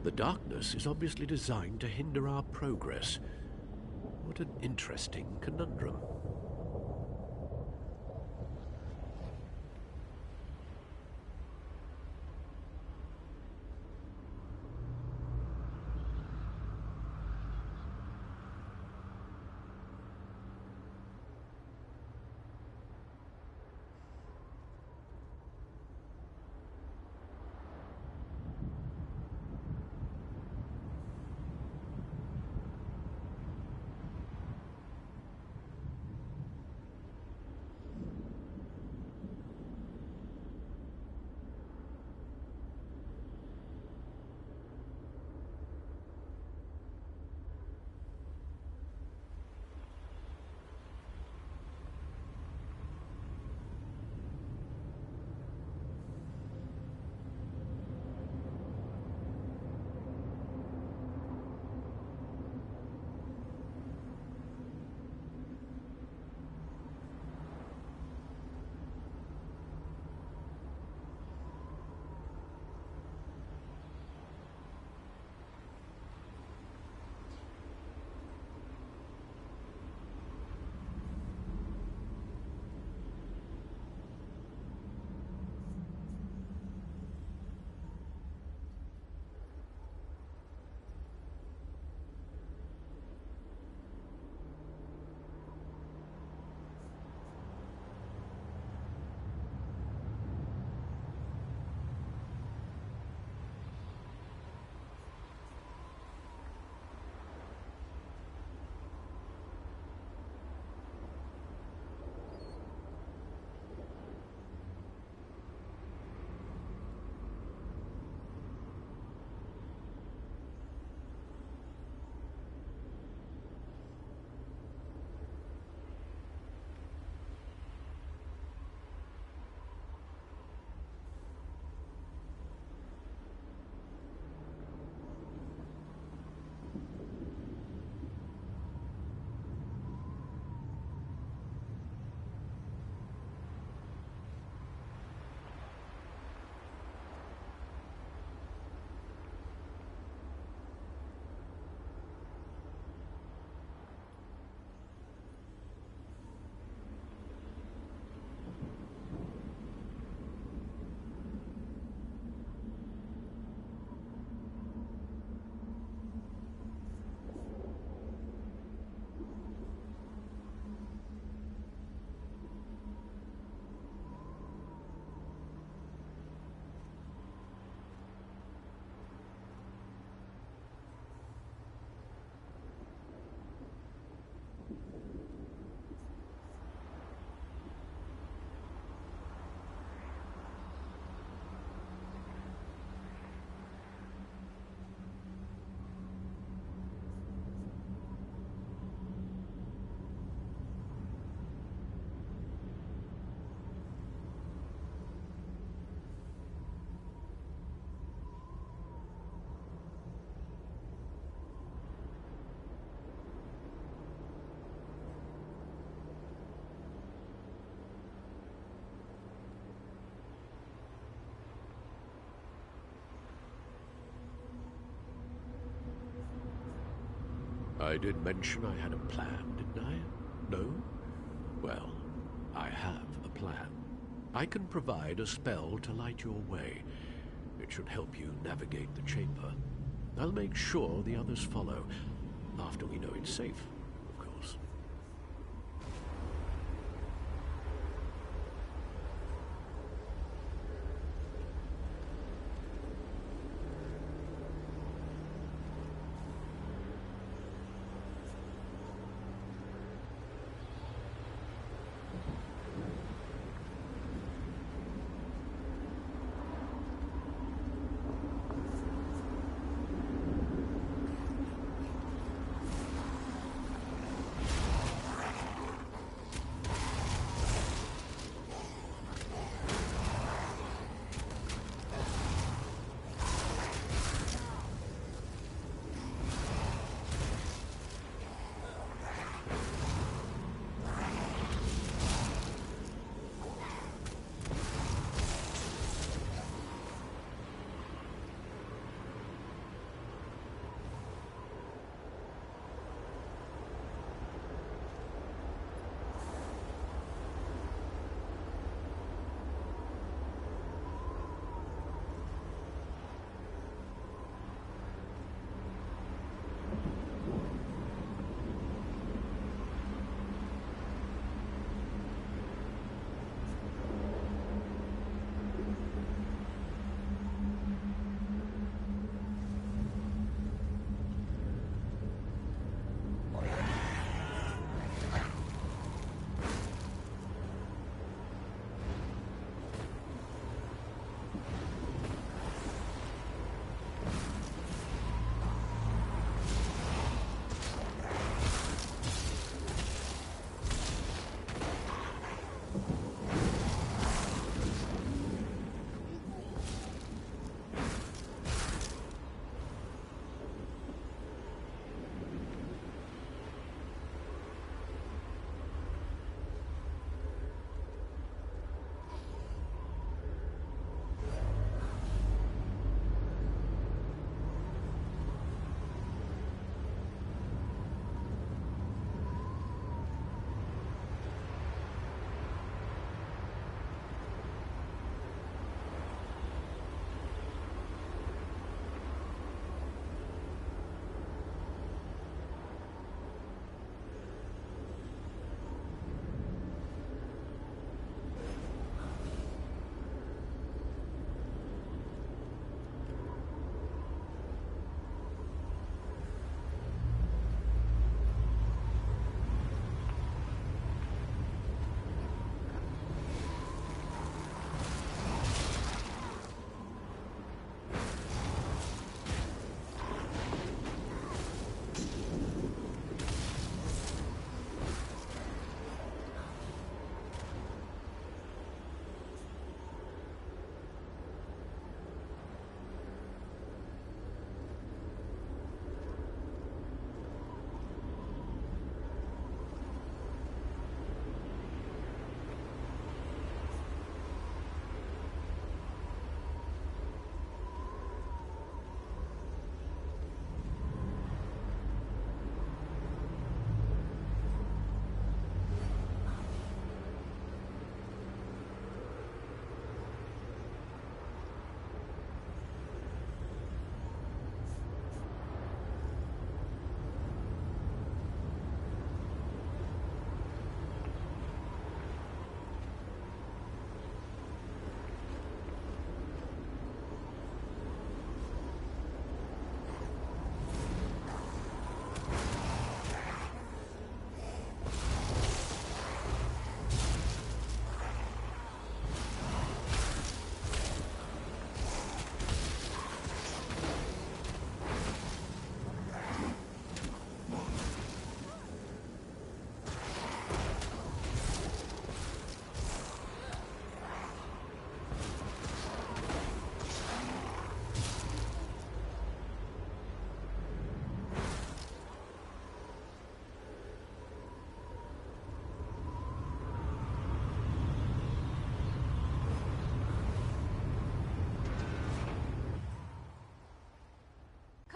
[SPEAKER 13] The darkness is obviously designed to hinder our progress. What an interesting conundrum. I did mention I had a plan, didn't I? No? Well, I have a plan. I can provide a spell to light your way. It should help you navigate the chamber. I'll make sure the others follow, after we know it's safe, of course.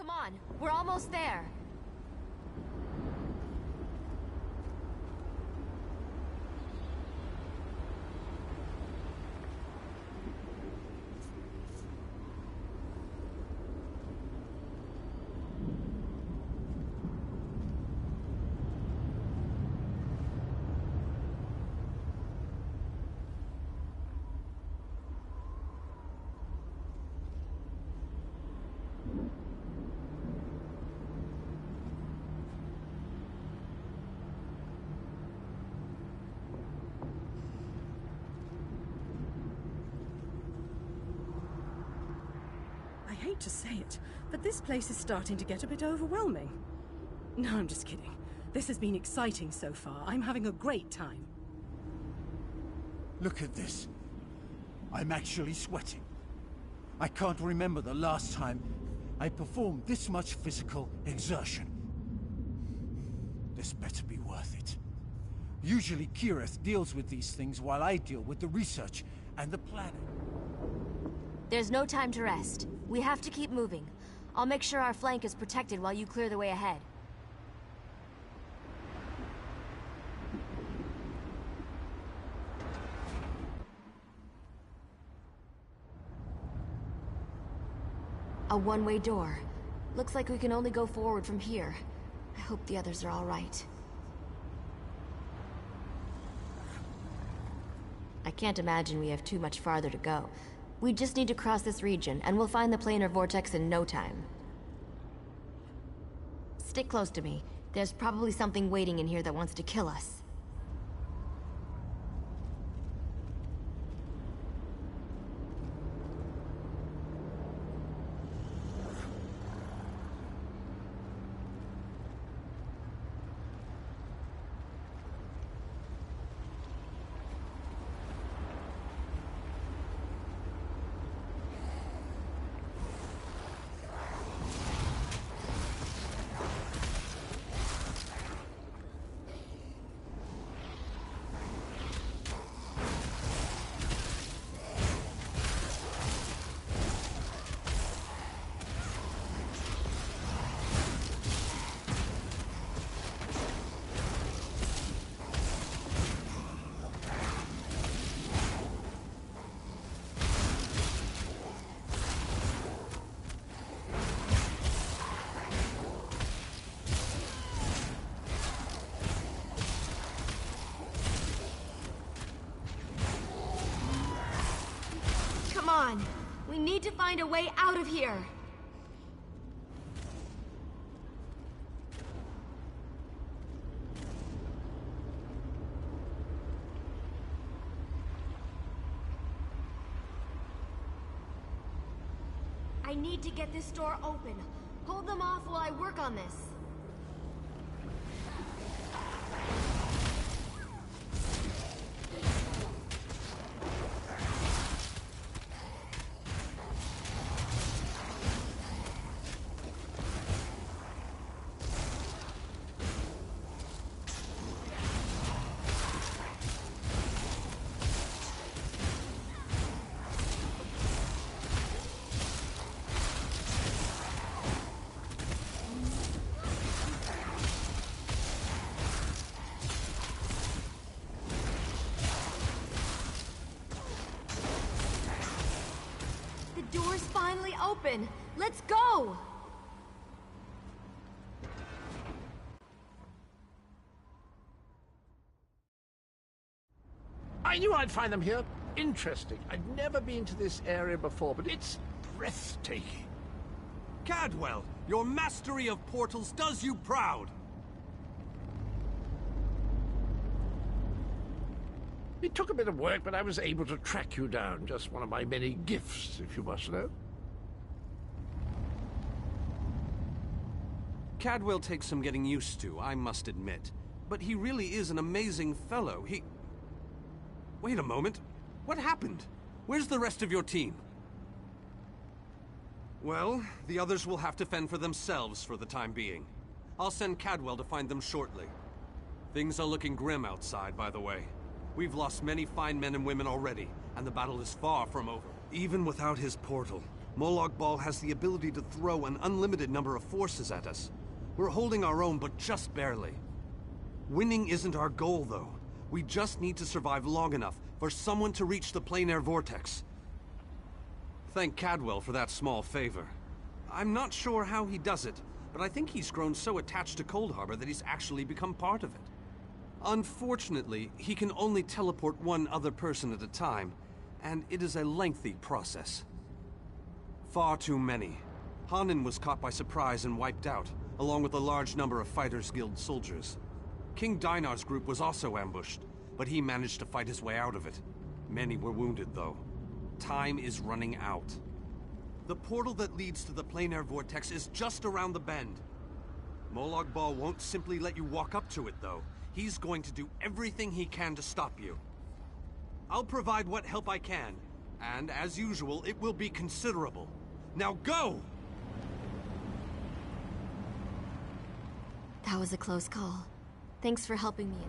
[SPEAKER 8] Come on, we're almost there.
[SPEAKER 12] I hate to say it, but this place is starting to get a bit overwhelming. No, I'm just kidding. This has been exciting so far. I'm having a great time.
[SPEAKER 11] Look at this. I'm actually sweating. I can't remember the last time I performed this much physical exertion. This better be worth it. Usually Kirith deals with these things while I deal with the research and the planning.
[SPEAKER 8] There's no time to rest. We have to keep moving. I'll make sure our flank is protected while you clear the way ahead. A one-way door. Looks like we can only go forward from here. I hope the others are all right. I can't imagine we have too much farther to go. We just need to cross this region, and we'll find the planar vortex in no time. Stick close to me. There's probably something waiting in here that wants to kill us. Come on! We need to find a way out of here! I need to get this door open. Hold them off while I work on this. The door's finally open. Let's go!
[SPEAKER 13] I knew I'd find them here interesting. I'd never been to this area before, but it's breathtaking.
[SPEAKER 6] Cadwell, your mastery of portals does you proud.
[SPEAKER 13] It took a bit of work, but I was able to track you down. Just one of my many gifts, if you must know.
[SPEAKER 6] Cadwell takes some getting used to, I must admit. But he really is an amazing fellow. Wait a moment. What happened? Where's the rest of your team? Well, the others will have to fend for themselves for the time being. I'll send Cadwell to find them shortly. Things are looking grim outside, by the way. We've lost many fine men and women already, and the battle is far from over. Even without his portal, Molag Bal has the ability to throw an unlimited number of forces at us. We're holding our own, but just barely. Winning isn't our goal, though. We just need to survive long enough for someone to reach the plain air vortex. Thank Cadwell for that small favor. I'm not sure how he does it, but I think he's grown so attached to Cold Harbor that he's actually become part of it. Unfortunately, he can only teleport one other person at a time, and it is a lengthy process. Far too many. Hanan was caught by surprise and wiped out, along with a large number of Fighters Guild soldiers. King Dinar's group was also ambushed, but he managed to fight his way out of it. Many were wounded, though. Time is running out. The portal that leads to the plain air vortex is just around the bend. Molag Bal won't simply let you walk up to it, though. He's going to do everything he can to stop you. I'll provide what help I can, and as usual, it will be considerable. Now go!
[SPEAKER 8] That was a close call. Thanks for helping me.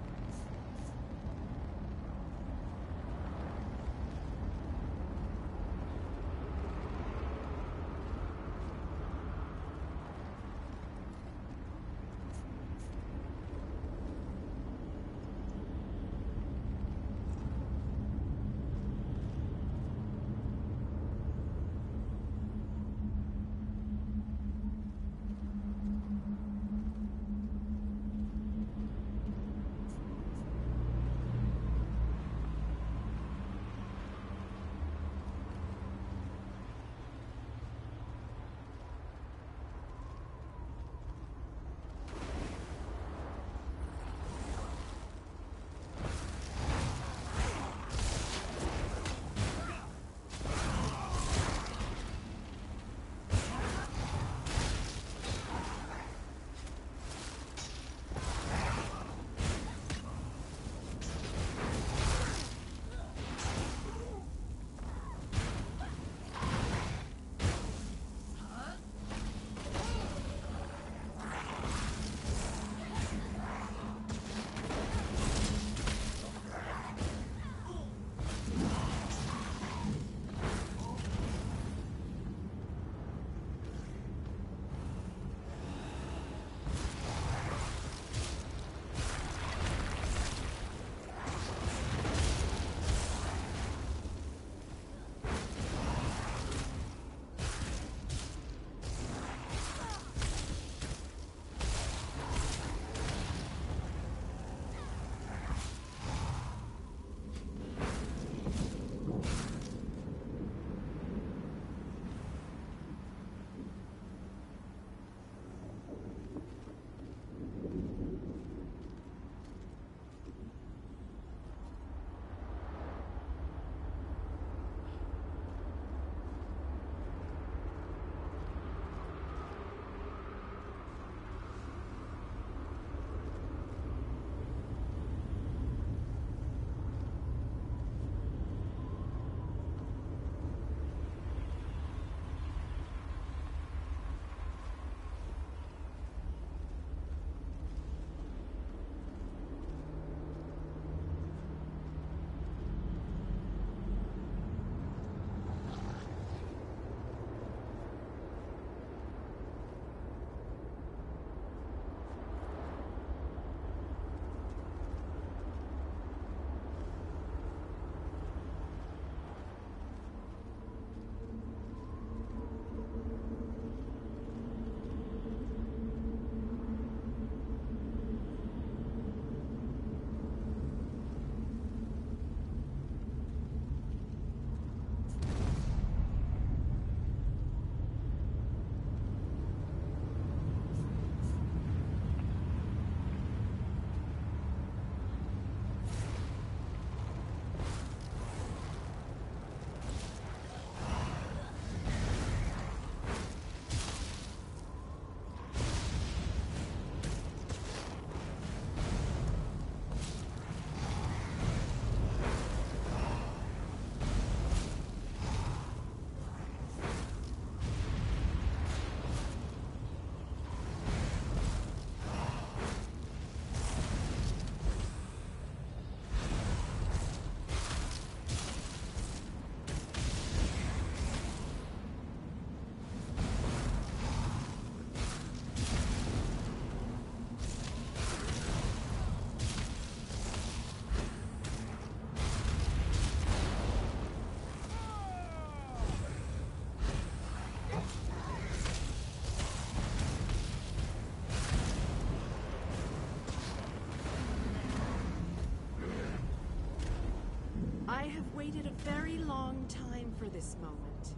[SPEAKER 2] I have waited a very long time for this moment.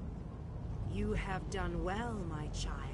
[SPEAKER 2] You have done well, my child.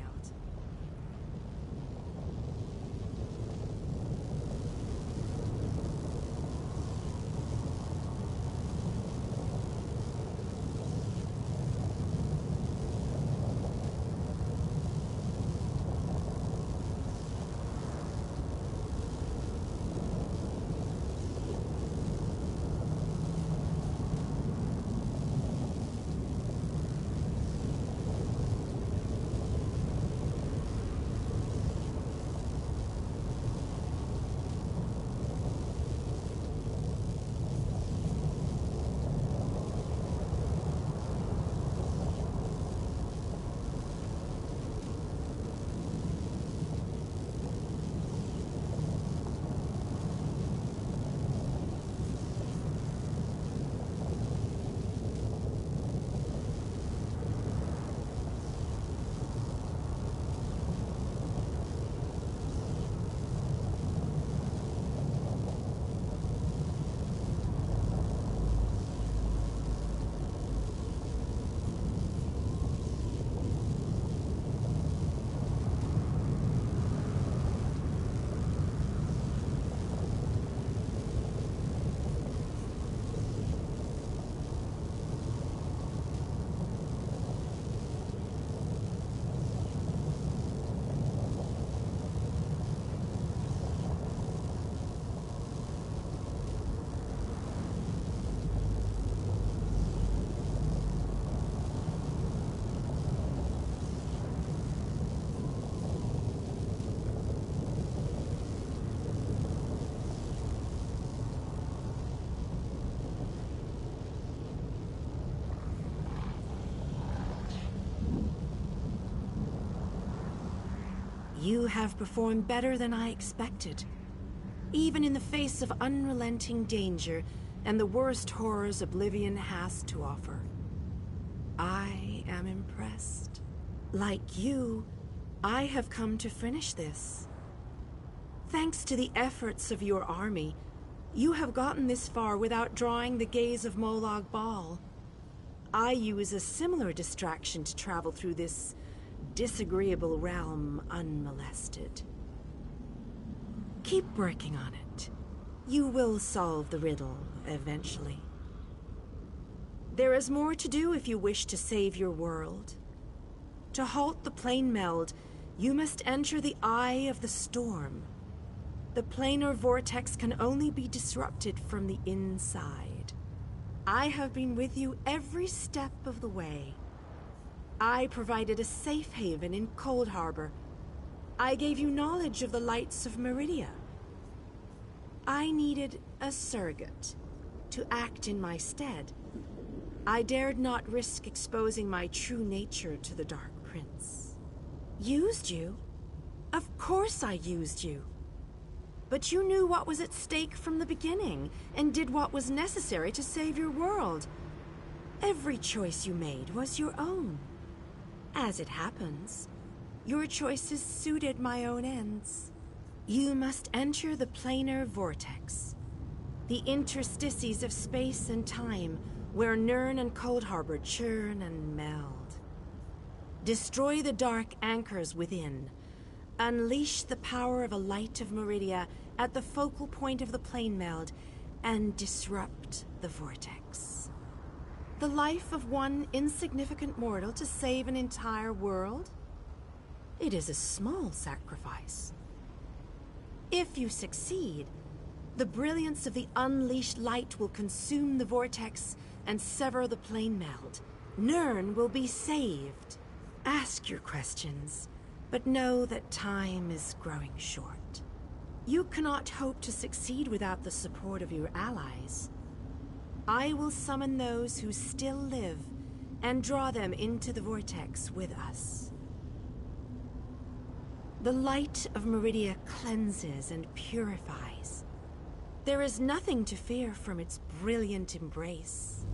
[SPEAKER 2] You have performed better than I expected. Even in the face of unrelenting danger and the worst horrors Oblivion has to offer. I am impressed. Like you, I have come to finish this. Thanks to the efforts of your army, you have gotten this far without drawing the gaze of Molag Bal. I use a similar distraction to travel through this disagreeable realm unmolested. Keep working on it. You will solve the riddle eventually. There is more to do if you wish to save your world. To halt the plane meld, you must enter the eye of the storm. The planar vortex can only be disrupted from the inside. I have been with you every step of the way. I provided a safe haven in Cold Harbour. I gave you knowledge of the lights of Meridia. I needed a surrogate to act in my stead. I dared not risk exposing my true nature to the Dark Prince. Used you? Of course I used you. But you knew what was at stake from the beginning and did what was necessary to save your world. Every choice you made was your own. As it happens, your choices suited my own ends. You must enter the planar vortex, the interstices of space and time where Nirn and Cold Harbour churn and meld. Destroy the dark anchors within. Unleash the power of a light of Meridia at the focal point of the plane meld and disrupt the vortex. The life of one insignificant mortal to save an entire world? It is a small sacrifice. If you succeed, the brilliance of the unleashed light will consume the vortex and sever the plane meld. Nirn will be saved. Ask your questions, but know that time is growing short. You cannot hope to succeed without the support of your allies. I will summon those who still live and draw them into the vortex with us. The light of Meridia cleanses and purifies. There is nothing to fear from its brilliant embrace.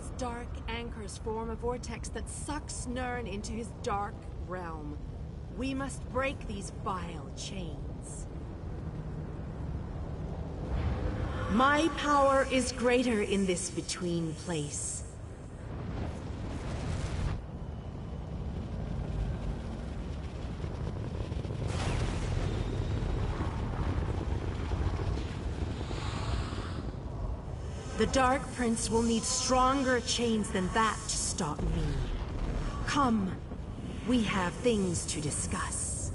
[SPEAKER 2] Mortal's dark anchors form a vortex that sucks Nirn into his dark realm. We must break these vile chains. My power is greater in this between place. The Dark Prince will need stronger chains than that to stop me. Come, we have things to discuss.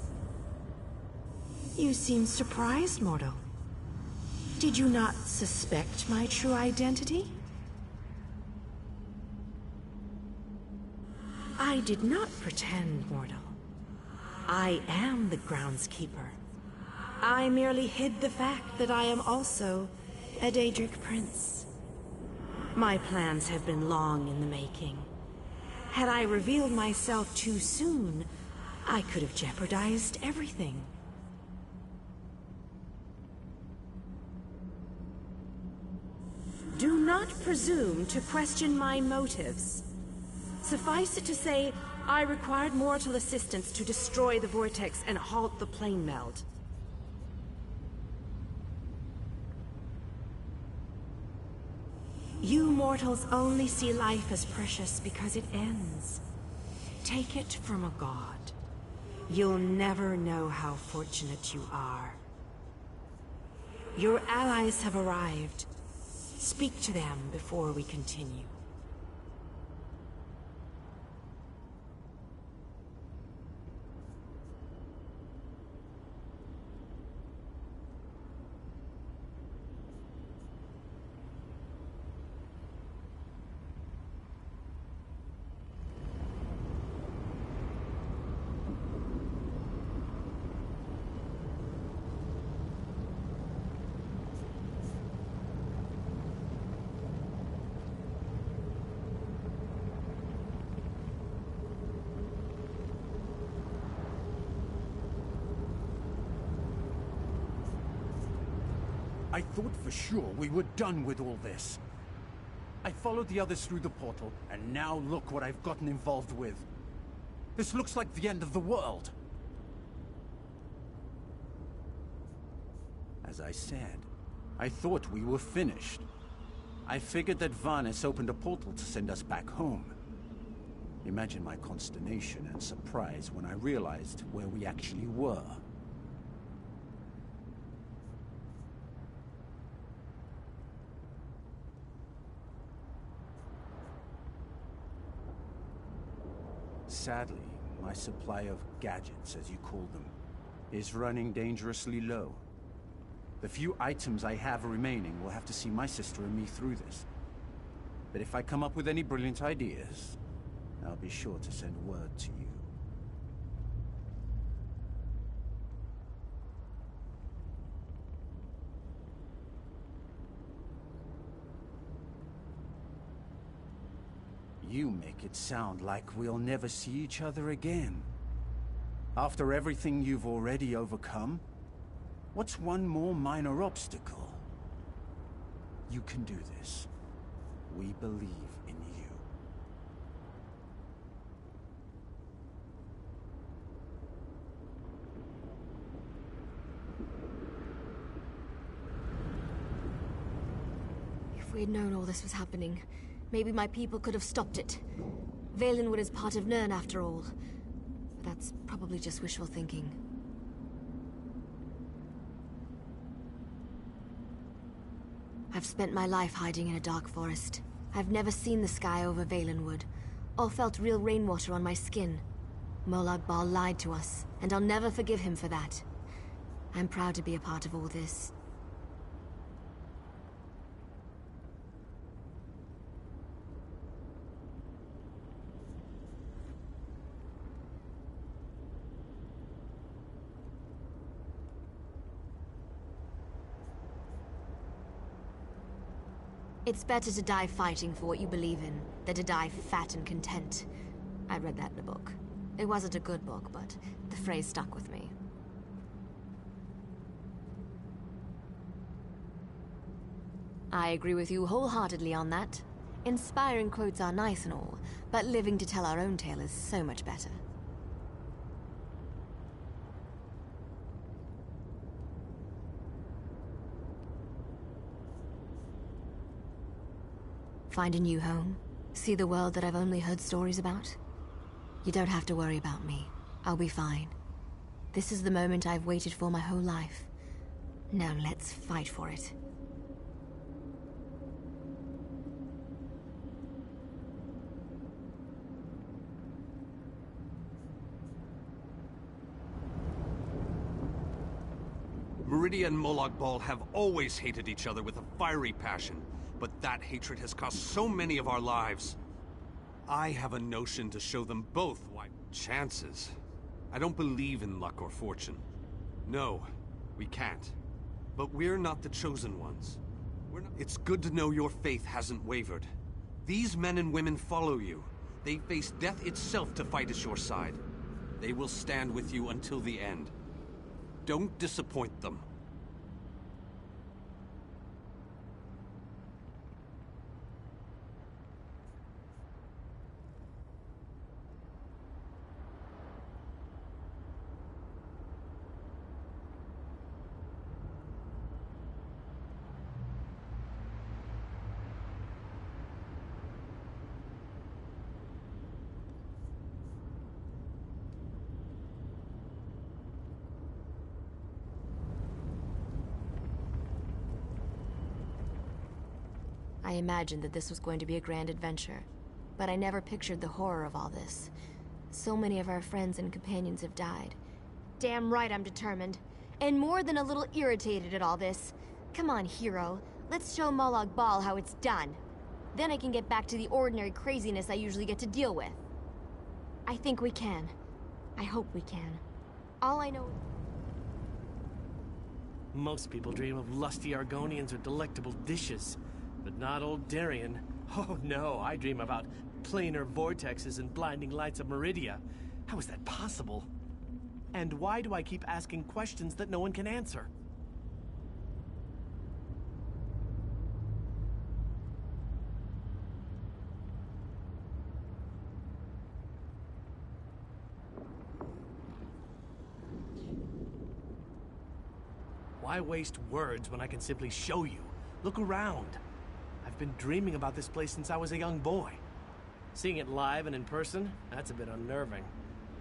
[SPEAKER 2] You seem surprised, mortal. Did you not suspect my true identity? I did not pretend, mortal. I am the groundskeeper. I merely hid the fact that I am also a Daedric prince. My plans have been long in the making. Had I revealed myself too soon, I could have jeopardized everything. Do not presume to question my motives. Suffice it to say, I required mortal assistance to destroy the vortex and halt the plane meld. You mortals only see life as precious because it ends. Take it from a god. You'll never know how fortunate you are. Your allies have arrived. Speak to them before we continue.
[SPEAKER 11] I thought for sure we were done with all this. I followed the others through the portal, and now look what I've gotten involved with. This looks like the end of the world. As I said, I thought we were finished. I figured that Varnis opened a portal to send us back home. Imagine my consternation and surprise when I realized where we actually were. Sadly, my supply of gadgets, as you call them, is running dangerously low. The few items I have remaining will have to see my sister and me through this. But if I come up with any brilliant ideas, I'll be sure to send word to you. You make it sound like we'll never see each other again. After everything you've already overcome, what's one more minor obstacle? You can do this. We believe in you.
[SPEAKER 8] If we had known all this was happening, maybe my people could have stopped it. Valenwood is part of Nirn after all. But that's probably just wishful thinking. I've spent my life hiding in a dark forest. I've never seen the sky over Valenwood, or felt real rainwater on my skin. Molag Bal lied to us, and I'll never forgive him for that. I'm proud to be a part of all this. It's better to die fighting for what you believe in, than to die fat and content. I read that in a book. It wasn't a good book, but the phrase stuck with me. I agree with you wholeheartedly on that. Inspiring quotes are nice and all, but living to tell our own tale is so much better. Find a new home? See the world that I've only heard stories about? You don't have to worry about me. I'll be fine. This is the moment I've waited for my whole life. Now let's fight for it.
[SPEAKER 6] Meridia and Molag Bal have always hated each other with a fiery passion, but that hatred has cost so many of our lives. I have a notion to show them both why. Chances. I don't believe in luck or fortune. No, we can't. But we're not the chosen ones. It's good to know your faith hasn't wavered. These men and women follow you. They face death itself to fight at your side. They will stand with you until the end. Don't disappoint them.
[SPEAKER 8] I imagined that this was going to be a grand adventure, but I never pictured the horror of all this. So many of our friends and companions have died. Damn right I'm determined. And more than a little irritated at all this. Come on, hero. Let's show Molag Bal how it's done. Then I can get back to the ordinary craziness I usually get to deal with. I think we can. I hope we can. All I know...
[SPEAKER 9] Most people dream of lusty Argonians or delectable dishes. But not old Darien. Oh no, I dream about planar vortexes and blinding lights of Meridia. How is that possible? And why do I keep asking questions that no one can answer? Why waste words when I can simply show you? Look around. I've been dreaming about this place since I was a young boy. Seeing it live and in person, that's a bit unnerving.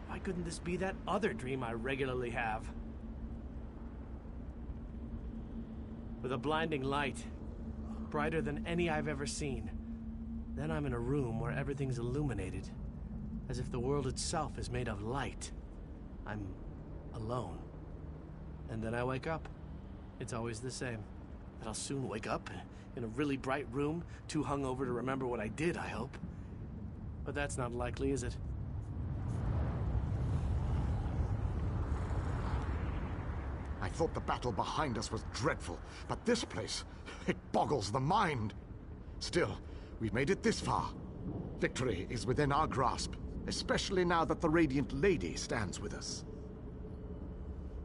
[SPEAKER 9] Why couldn't this be that other dream I regularly have? With a blinding light, brighter than any I've ever seen. Then I'm in a room where everything's illuminated, as if the world itself is made of light. I'm alone. And then I wake up. It's always the same. But I'll soon wake up in a really bright room, too hungover to remember what I did, I hope. But that's not likely, is it?
[SPEAKER 5] I thought the battle behind us was dreadful, but this place, it boggles the mind. Still, we've made it this far. Victory is within our grasp, especially now that the Radiant Lady stands with us.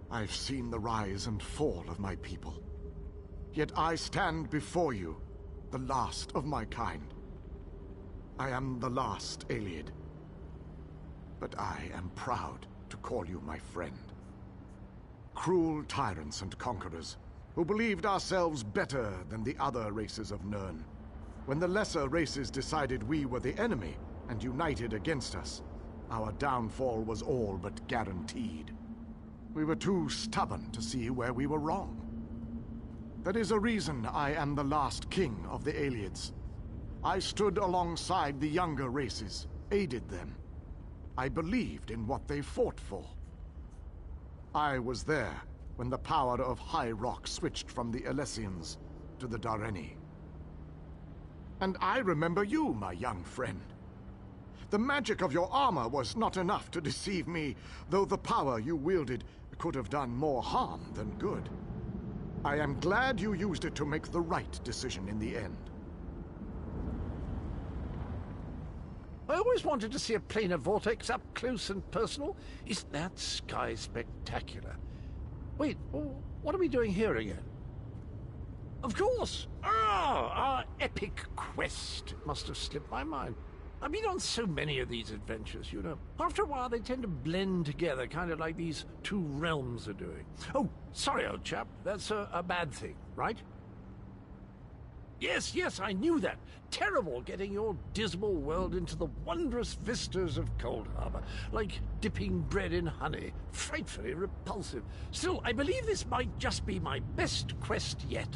[SPEAKER 5] I've seen the rise and fall of my people. Yet I stand before you, the last of my kind. I am the last Ayleid. But I am proud to call you my friend. Cruel tyrants and conquerors, who believed ourselves better than the other races of Nirn. When the lesser races decided we were the enemy and united against us, our downfall was all but guaranteed. We were too stubborn to see where we were wrong. There is a reason I am the last king of the Ayleids. I stood alongside the younger races, aided them. I believed in what they fought for. I was there when the power of High Rock switched from the Alessians to the Dareni. And I remember you, my young friend. The magic of your armor was not enough to deceive me, though the power you wielded could have done more harm than good. I am glad you used it to make the right decision in the end.
[SPEAKER 16] I always wanted to see a planar vortex up close and personal. Isn't that sky spectacular? Wait, what are we doing here again? Of course! Our epic quest. It must have slipped my mind. I've been on so many of these adventures, you know. After a while, they tend to blend together, kind of like these two realms are doing. Oh, sorry, old chap. That's a bad thing, right? Yes, I knew that. Terrible getting your dismal world into the wondrous vistas of Cold Harbour. Like dipping bread in honey. Frightfully repulsive. Still, I believe this might just be my best quest yet.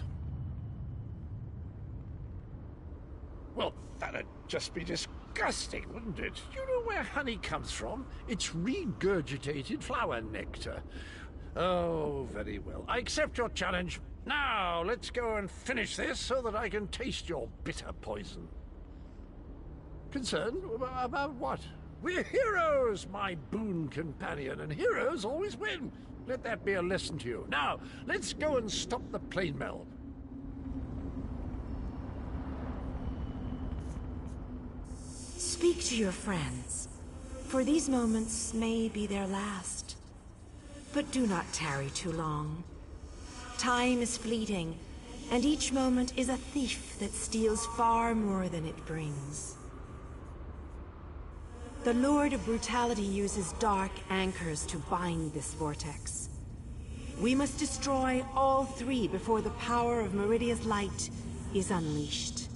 [SPEAKER 16] Well, that'd just be disgusting, wouldn't it? You know where honey comes from? It's regurgitated flower nectar. Oh, very well. I accept your challenge. Now, let's go and finish this so that I can taste your bitter poison. Concerned? About what? We're heroes, my boon companion, and heroes always win. Let that be a lesson to you. Now, let's go and stop the plane meld.
[SPEAKER 2] Speak to your friends, for these moments may be their last. But do not tarry too long. Time is fleeting, and each moment is a thief that steals far more than it brings. The Lord of Brutality uses dark anchors to bind this vortex. We must destroy all three before the power of Meridia's light is unleashed.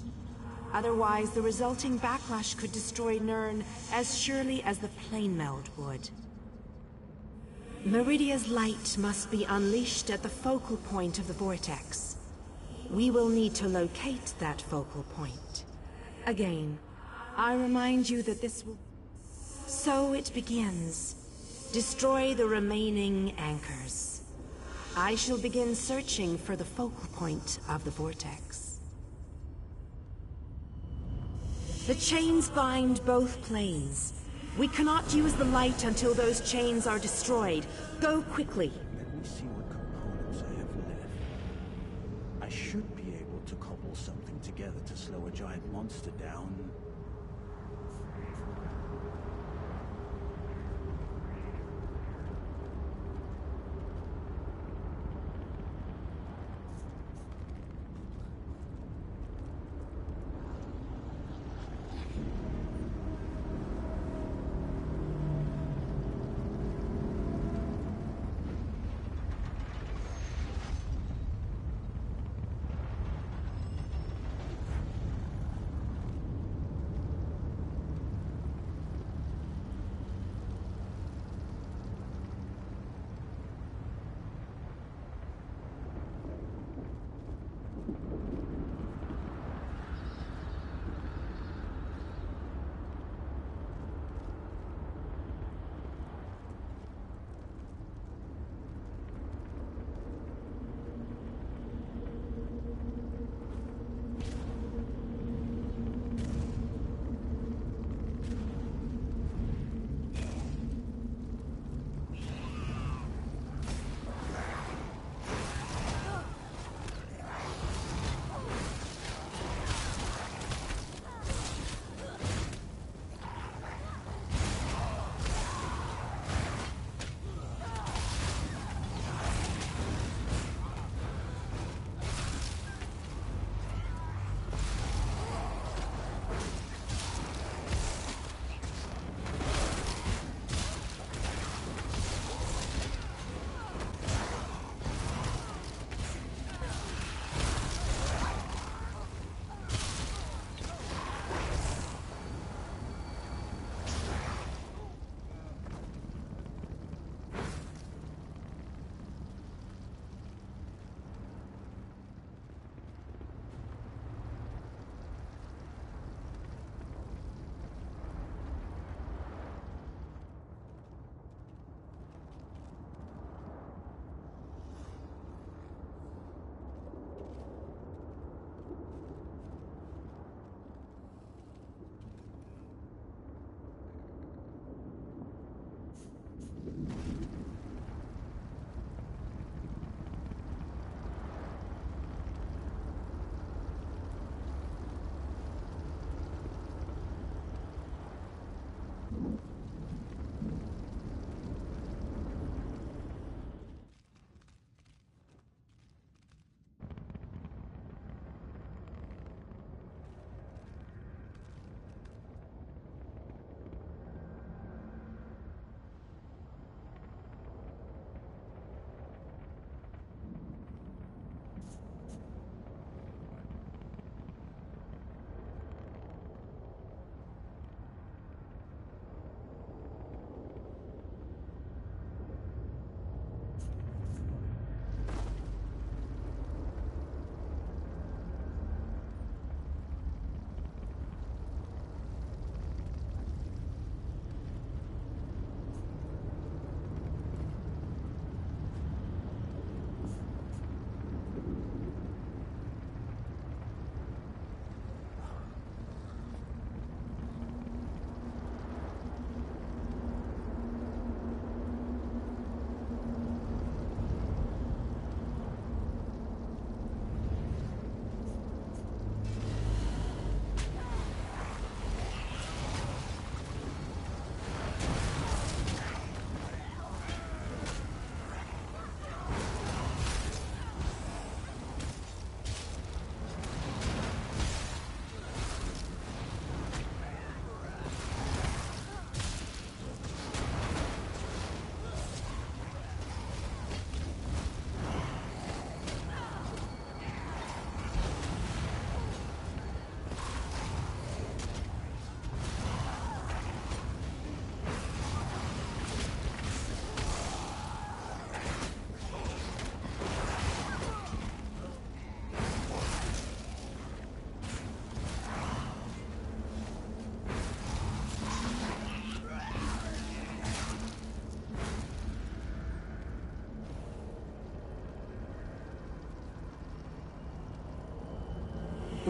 [SPEAKER 2] Otherwise, the resulting backlash could destroy Nirn as surely as the plane meld would. Meridia's light must be unleashed at the focal point of the vortex. We will need to locate that focal point. Again, I remind you that this will... So it begins. Destroy the remaining anchors. I shall begin searching for the focal point of the vortex. The chains bind both planes. We cannot use the light until those chains are destroyed. Go quickly.
[SPEAKER 11] Let me see what components I have left. I should be able to cobble something together to slow a giant monster down.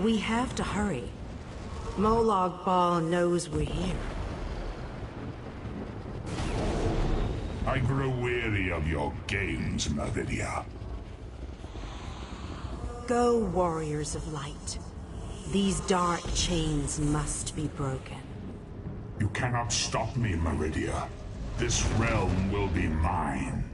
[SPEAKER 2] We have to hurry. Molag Bal knows we're here.
[SPEAKER 17] I grow weary of your games, Meridia.
[SPEAKER 2] Go, warriors of light. These dark chains must be broken.
[SPEAKER 17] You cannot stop me, Meridia. This realm will be mine.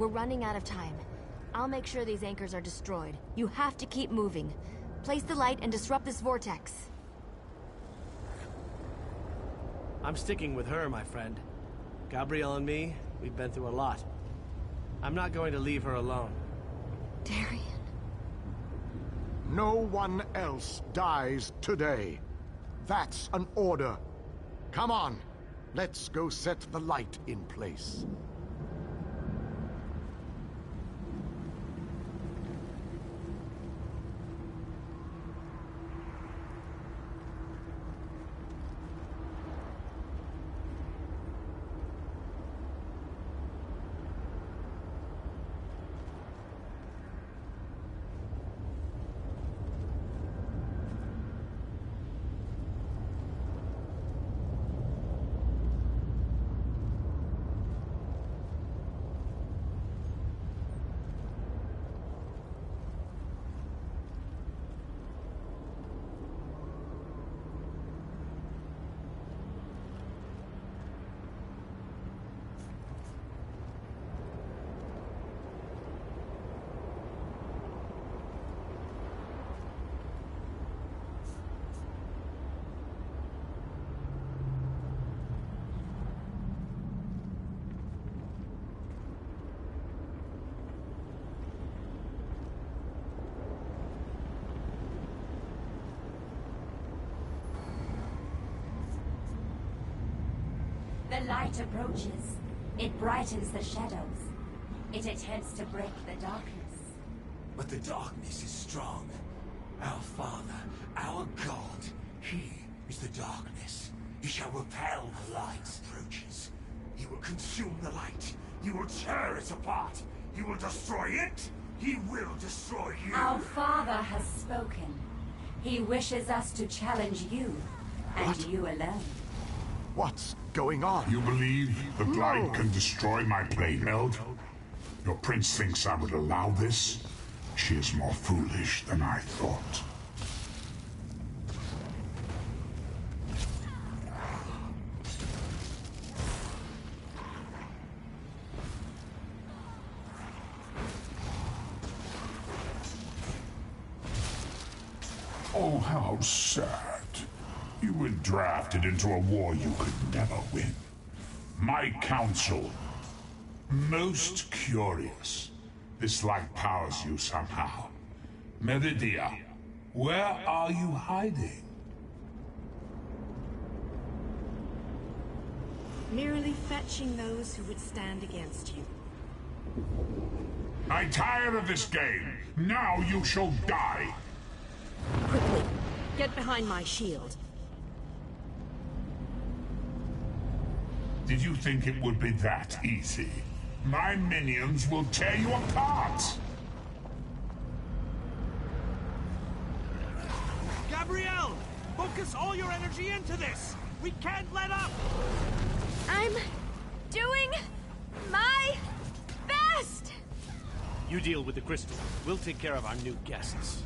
[SPEAKER 8] We're running out of time. I'll make sure these anchors are destroyed. You have to keep moving. Place the light and disrupt this vortex.
[SPEAKER 9] I'm sticking with her, my friend. Gabrielle and me, we've been through a lot. I'm not going to leave her alone.
[SPEAKER 8] Darian.
[SPEAKER 5] No one else dies today. That's an order. Come on, let's go set the light in place.
[SPEAKER 18] The light approaches. It brightens the shadows. It attempts to break the darkness.
[SPEAKER 19] But the darkness is strong. Our Father, our God, He is the darkness. He shall repel the light approaches. He will consume the light. He will tear it apart. He will destroy it. He will destroy you.
[SPEAKER 18] Our Father has spoken. He wishes us to challenge you, and you alone.
[SPEAKER 5] What's going on?
[SPEAKER 17] You believe the light can destroy my plane meld? Your prince thinks I would allow this? She is more foolish than I thought. Oh, how sad. You were drafted into a war you could never win. My counsel, most curious. This light powers you somehow. Meridia, where are you hiding?
[SPEAKER 12] Merely fetching those who would stand against you.
[SPEAKER 17] I'm tired of this game. Now you shall die.
[SPEAKER 12] Quickly, get behind my shield.
[SPEAKER 17] Did you think it would be that easy? My minions will tear you apart!
[SPEAKER 9] Gabrielle! Focus all your energy into this! We can't let up!
[SPEAKER 8] I'm doing my best!
[SPEAKER 9] You deal with the crystal. We'll take care of our new guests.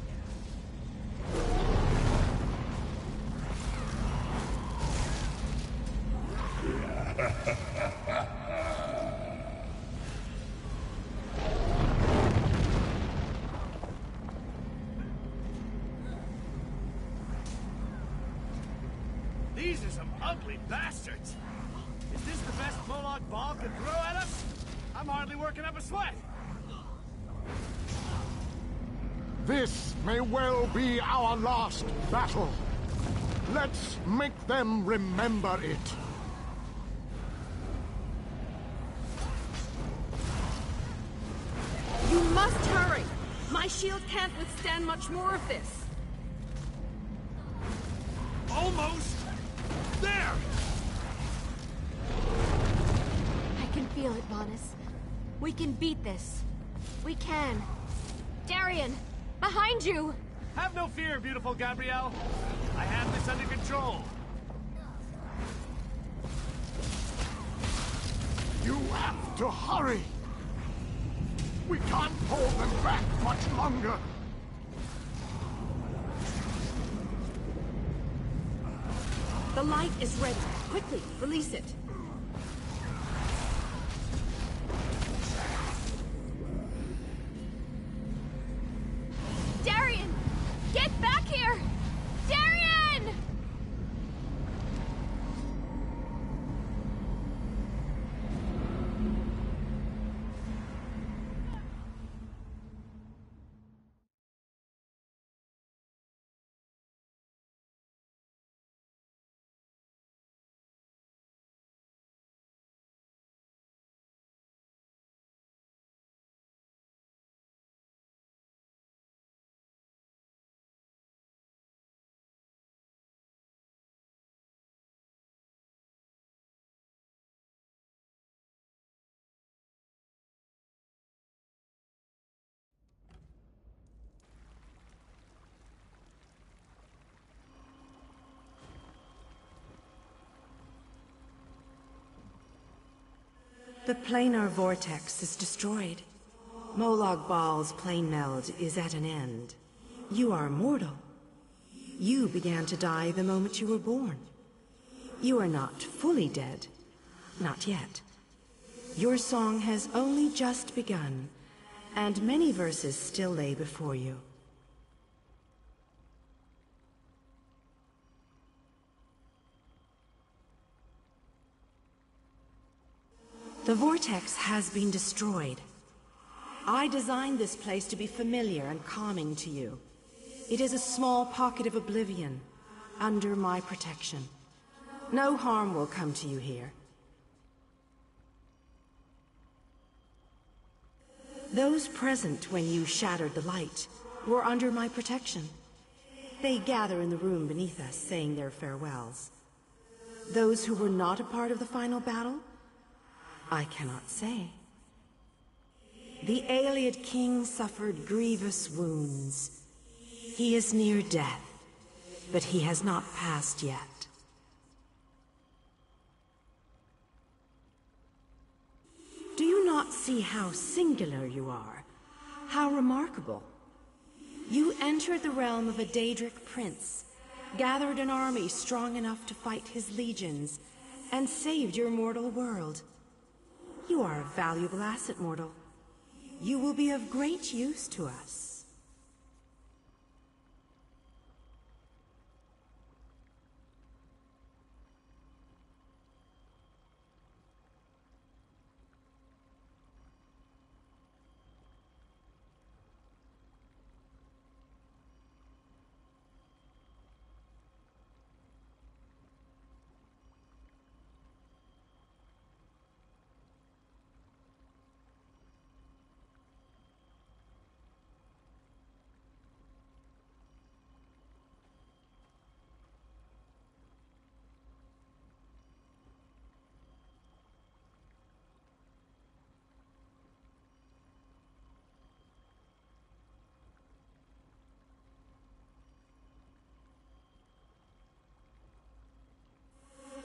[SPEAKER 9] These are some ugly bastards. Is this the best Moloch Ball could throw at us? I'm hardly working up a sweat.
[SPEAKER 5] This may well be our last battle. Let's make them remember it.
[SPEAKER 12] You must hurry! My shield can't withstand much more of this.
[SPEAKER 9] Almost! There!
[SPEAKER 8] I can feel it, Vanus. We can beat this. We can. Darian! Behind you!
[SPEAKER 9] Have no fear, beautiful Gabrielle. I have this under control.
[SPEAKER 5] You have to hurry! We can't hold them back much longer!
[SPEAKER 12] The light is ready. Quickly, release it.
[SPEAKER 8] Darian! Get back here! Darian!
[SPEAKER 2] The planar vortex is destroyed. Molag Bal's plane meld is at an end. You are mortal. You began to die the moment you were born. You are not fully dead. Not yet. Your song has only just begun, and many verses still lay before you. The vortex has been destroyed. I designed this place to be familiar and calming to you. It is a small pocket of oblivion, under my protection. No harm will come to you here. Those present when you shattered the light were under my protection. They gather in the room beneath us, saying their farewells. Those who were not a part of the final battle, I cannot say. The Ayleid king suffered grievous wounds. He is near death, but he has not passed yet. Do you not see how singular you are? How remarkable? You entered the realm of a Daedric prince, gathered an army strong enough to fight his legions, and saved your mortal world. You are a valuable asset, mortal. You will be of great use to us.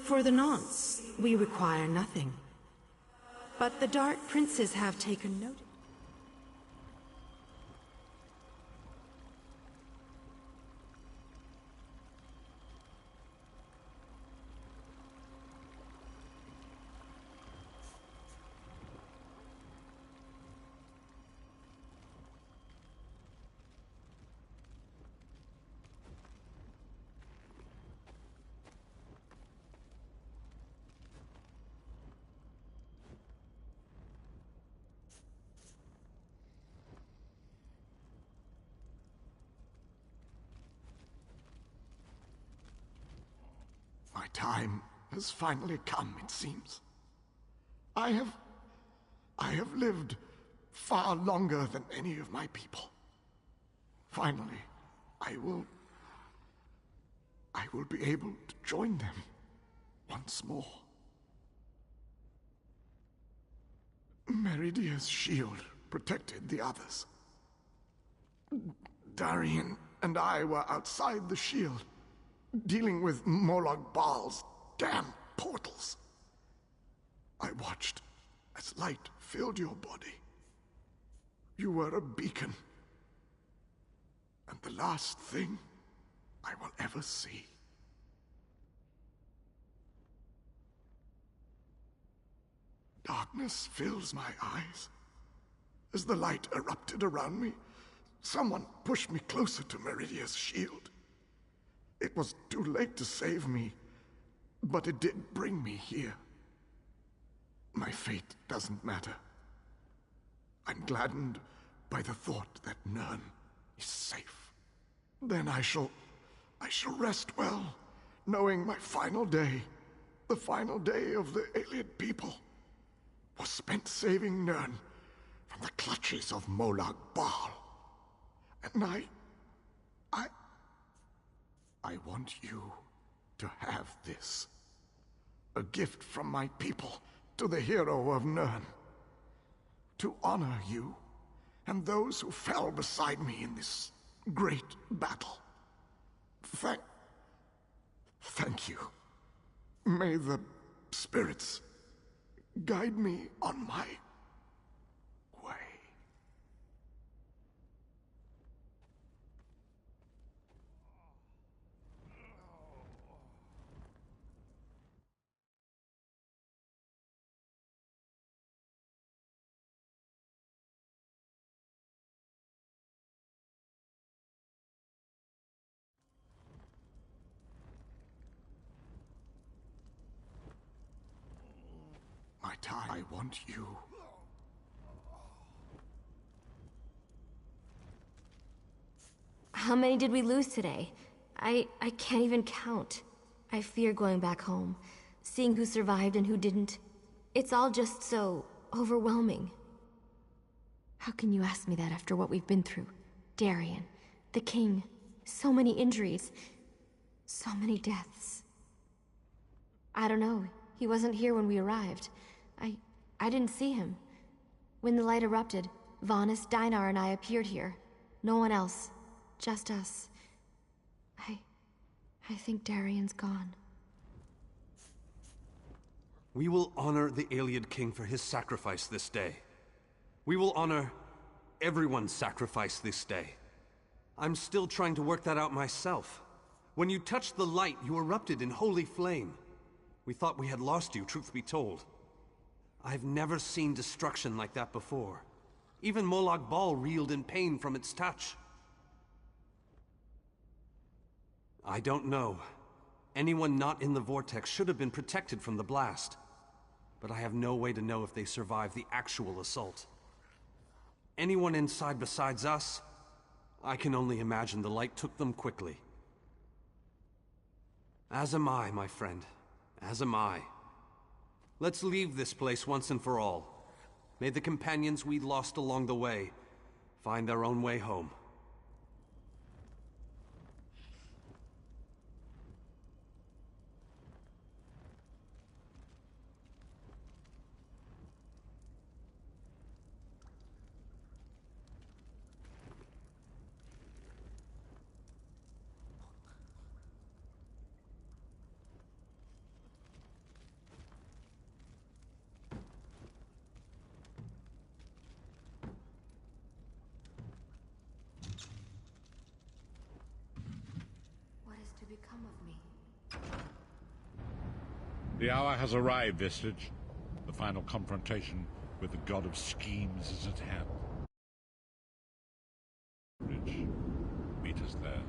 [SPEAKER 2] For the nonce, we require nothing. But the Dark Princes have taken notice.
[SPEAKER 5] My time has finally come, it seems. I have lived far longer than any of my people. Finally, I will be able to join them once more. Meridia's shield protected the others. Darien and I were outside the shield, dealing with Molag Bal's damn portals. I watched as light filled your body. You were a beacon, and the last thing I will ever see. Darkness fills my eyes. As the light erupted around me, someone pushed me closer to Meridia's shield. It was too late to save me, but it did bring me here. My fate doesn't matter. I'm gladdened by the thought that Nirn is safe. Then I shall rest well, knowing my final day, the final day of the Ayleid people, was spent saving Nirn from the clutches of Molag Bal. And I want you to have this. A gift from my people to the hero of Nirn. To honor you and those who fell beside me in this great battle. Thank you. May the spirits Guide me on my way. My time. I want you.
[SPEAKER 8] How many did we lose today? I can't even count. I fear going back home, seeing who survived and who didn't. It's all just so overwhelming. How can you ask me that after what we've been through? Darien, the king, so many injuries, so many deaths. I don't know. He wasn't here when we arrived. I didn't see him. When the light erupted, Vanis, Dinar, and I appeared here. No one else. Just us. I think Darien's gone.
[SPEAKER 6] We will honor the Ayleid King for his sacrifice this day. We will honor everyone's sacrifice this day. I'm still trying to work that out myself. When you touched the light, you erupted in holy flame. We thought we had lost you, truth be told. I've never seen destruction like that before. Even Molag Bal reeled in pain from its touch. I don't know. Anyone not in the vortex should have been protected from the blast. But I have no way to know if they survived the actual assault. Anyone inside besides us, I can only imagine the light took them quickly. As am I, my friend. As am I. Let's leave this place once and for all. May the companions we lost along the way find their own way home.
[SPEAKER 8] Become of me.
[SPEAKER 20] The hour has arrived, Vestige. The final confrontation with the god of schemes is at hand. Bridge. Meet us there.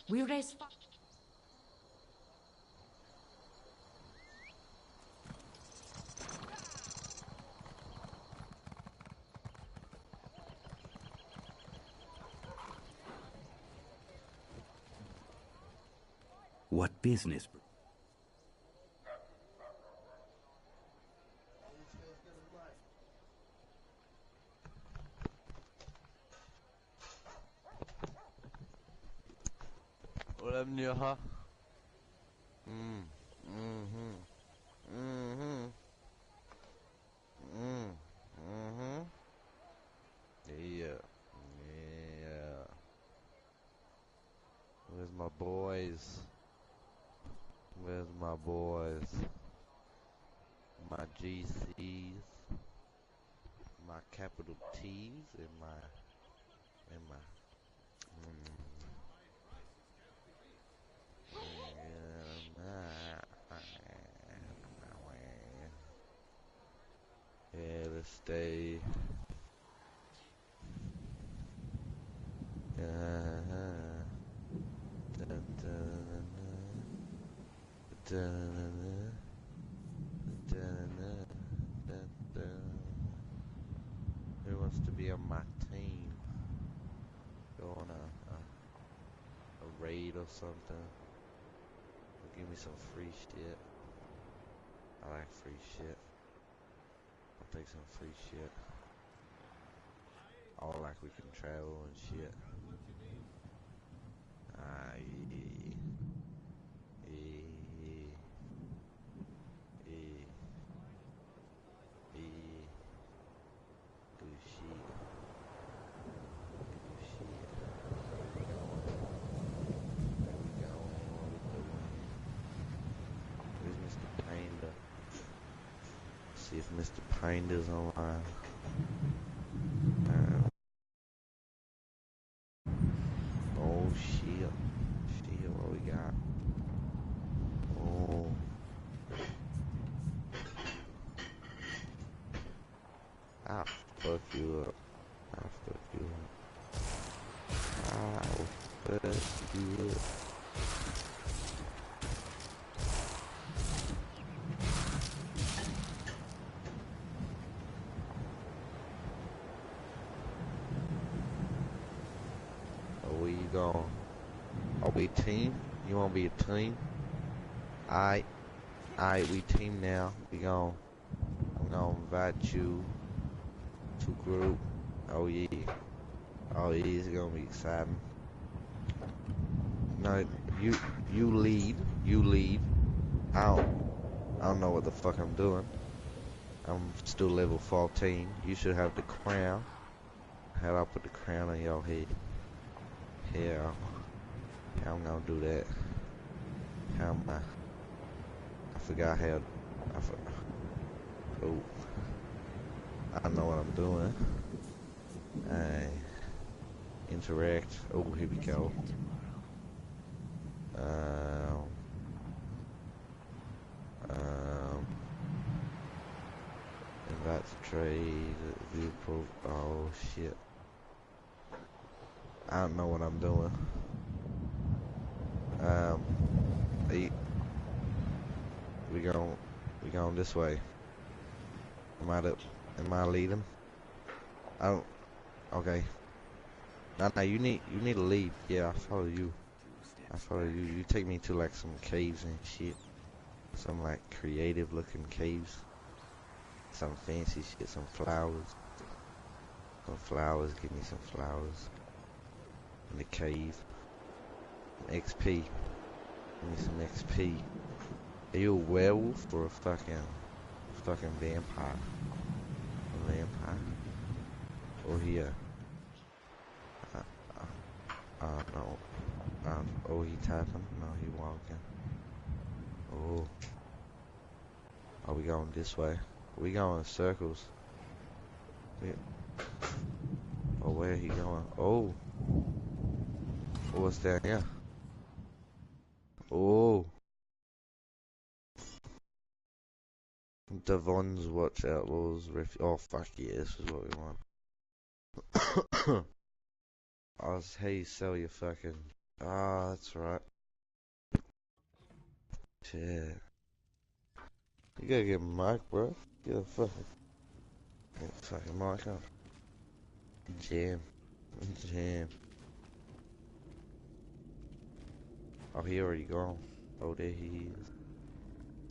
[SPEAKER 18] We raise
[SPEAKER 14] What business?
[SPEAKER 2] What up, Nyaha? Yeah. Yeah. Where's my boys? Where's my boys? My GCs, my capital T's, and my yeah, let's stay. Who wants to be on my team? Go on a raid or something. Or give me some free shit. I like free shit. I'll take some free shit. All like we can travel and shit. See if Mr. Pinder's online. Oh shit. Shit, what we got? Oh. I'll fuck you up. I'll fuck you up. I'll fuck you up. Where you going? Are we a team? You wanna be a team? Alright, we team now. I'm gonna invite you to group. Oh yeah, it's gonna be exciting. No, you lead. I don't know what the fuck I'm doing. I'm still level 14. You should have the crown. How do I put the crown on your head? Yeah, I'm gonna do that. How am I forgot how. Oh, I know what I'm doing. Interact. Oh, here we go. Invite to trade. View proof. Oh shit. I don't know what I'm doing. We going this way. Am I leading? I don't. Okay. No, you need a lead. Yeah, I follow you. You take me to like some caves and shit. Some like creative looking caves. Some fancy shit. Some flowers. Give me some flowers. In the cave. Some XP. Give me some XP. Are you a werewolf or a fucking vampire? A vampire? Or here? No. Oh, he tapping? No, he walking. Oh. Are we going this way? We going in circles. Oh, where are he going? Oh. What's down here? Oh. Devon's Watch Outlaws Oh, fuck yeah, this is what we want. Oh, it's how you sell your fucking... Ah, that's right. Shit. You gotta get a mic, bro. Get a fucking mic up. Jam. Oh, he already gone.
[SPEAKER 14] Oh, there he is.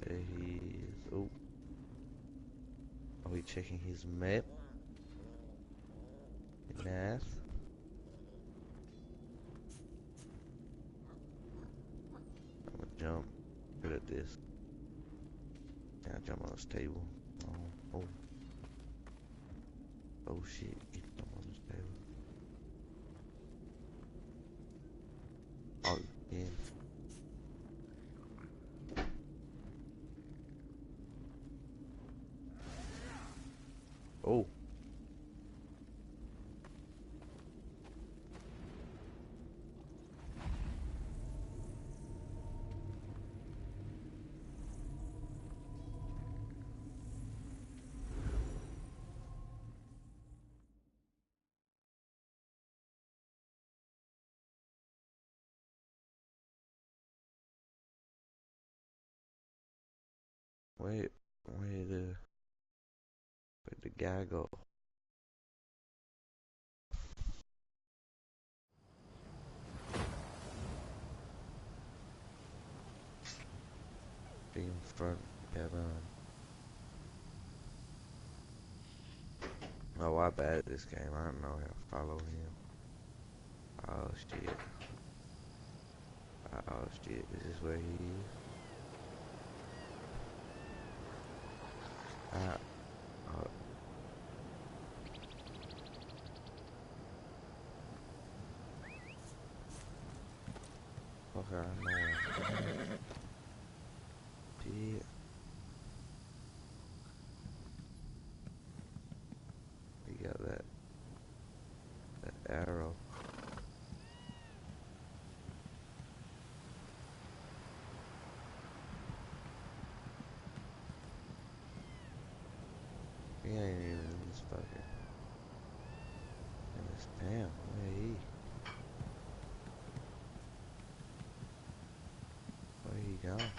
[SPEAKER 14] There he is. Oh. Are we checking his map? Nice. I'm gonna jump. Good at this. Now jump on this table. Oh, oh. Oh shit, you jump on this table. Oh, yeah. Oh. Where'd the guy go? Be in front, get on. Oh, I bad at this game. I don't know how to follow him. Oh shit. Oh shit. Is this where he is? Oh. Okay, I know him. Shit. He got that arrow. He ain't even in this fucking in this town. Where he? Where he gone?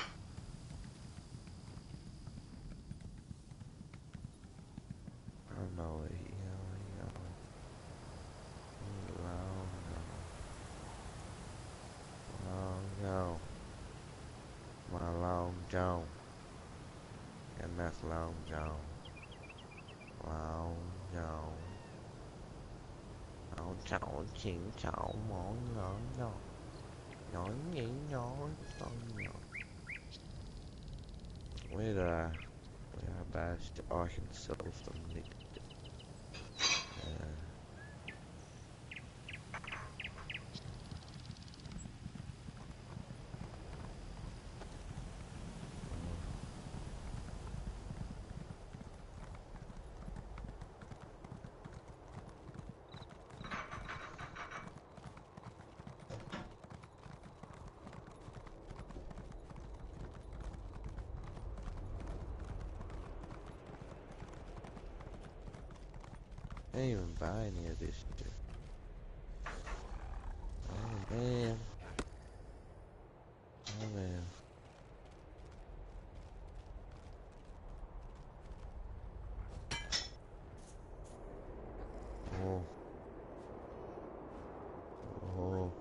[SPEAKER 14] I don't know where he gone. Long gone. My long John. And that's Long John. Long John. Long John, Ching Chong, Mong Long John. Nói nghĩ nói con nhỏ. Where I bashed? Oh, I can sell some nick. I didn't even buy any of this shit. Oh man. Oh man. Oh. Oh.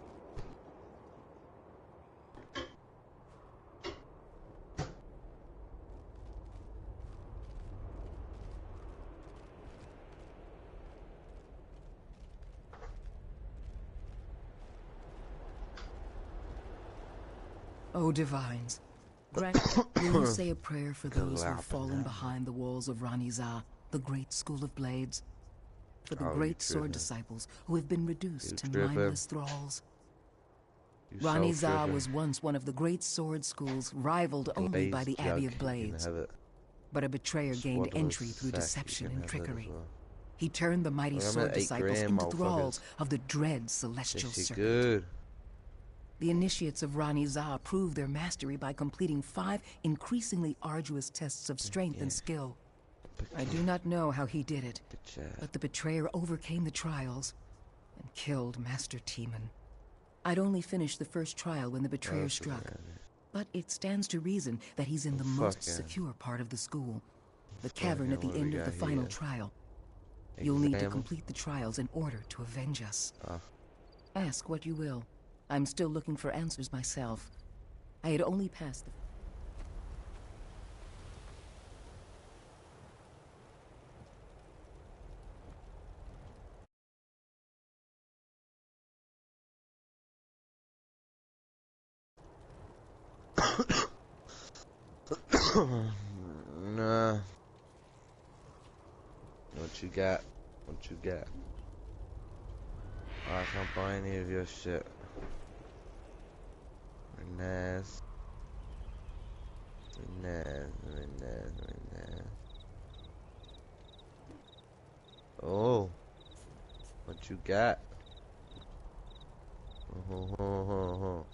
[SPEAKER 21] O divines, will you say a prayer for those who have fallen behind the walls of Ranizah, the great school of blades? For the great sword disciples who have been reduced to mindless thralls? Ranizah was once one of the great sword schools, rivaled only by the Abbey of Blades. But a betrayer gained entry through deception and trickery. He turned the mighty sword disciples into thralls of the dread celestial serpent. The initiates of Ranizah proved their mastery by completing 5 increasingly arduous tests of strength and skill. I do not know how he did it, but the betrayer overcame the trials and killed Master Teeman. I'd only finished the first trial when the betrayer struck, but it stands to reason that he's in the most secure part of the school, the cavern at the end of the final trial. You'll need to complete the trials in order to avenge us. Ask what you will. I'm still looking for answers myself. I had only passed the...
[SPEAKER 14] Nah. What you got? What you got? I can't buy any of your shit. Nice. Oh. What you got? Oh.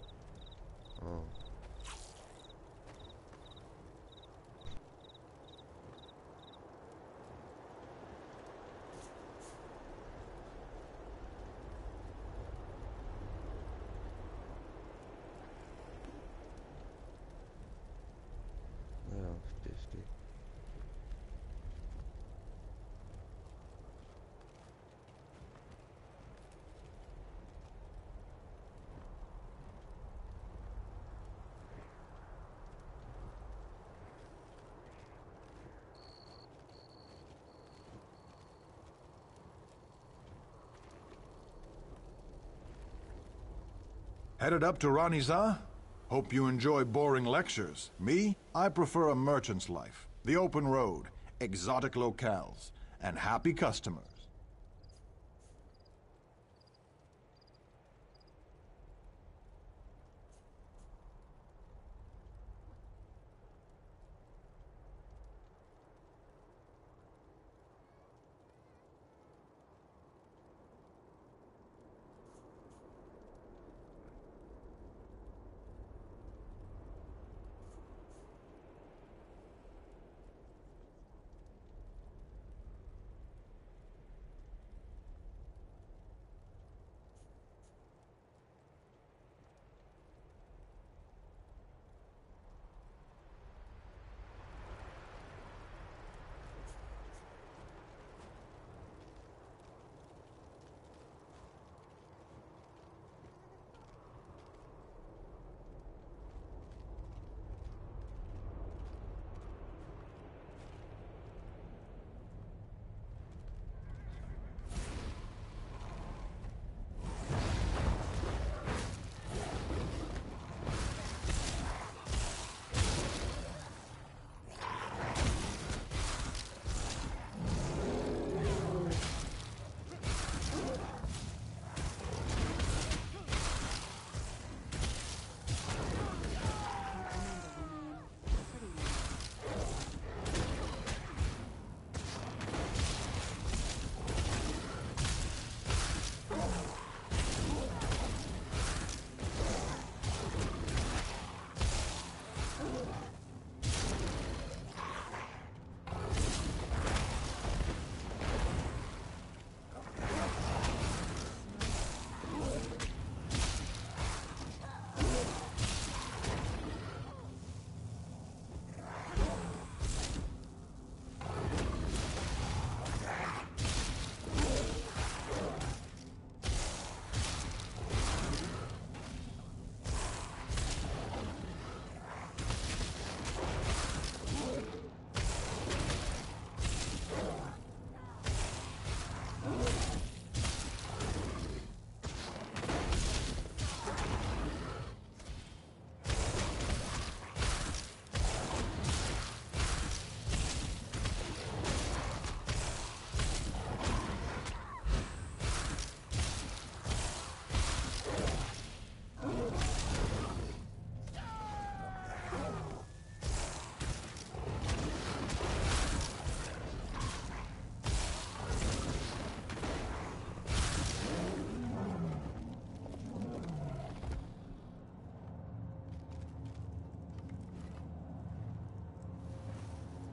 [SPEAKER 7] Headed up to Ranizah? Hope you enjoy boring lectures. Me? I prefer a merchant's life. The open road, exotic locales, and happy customers.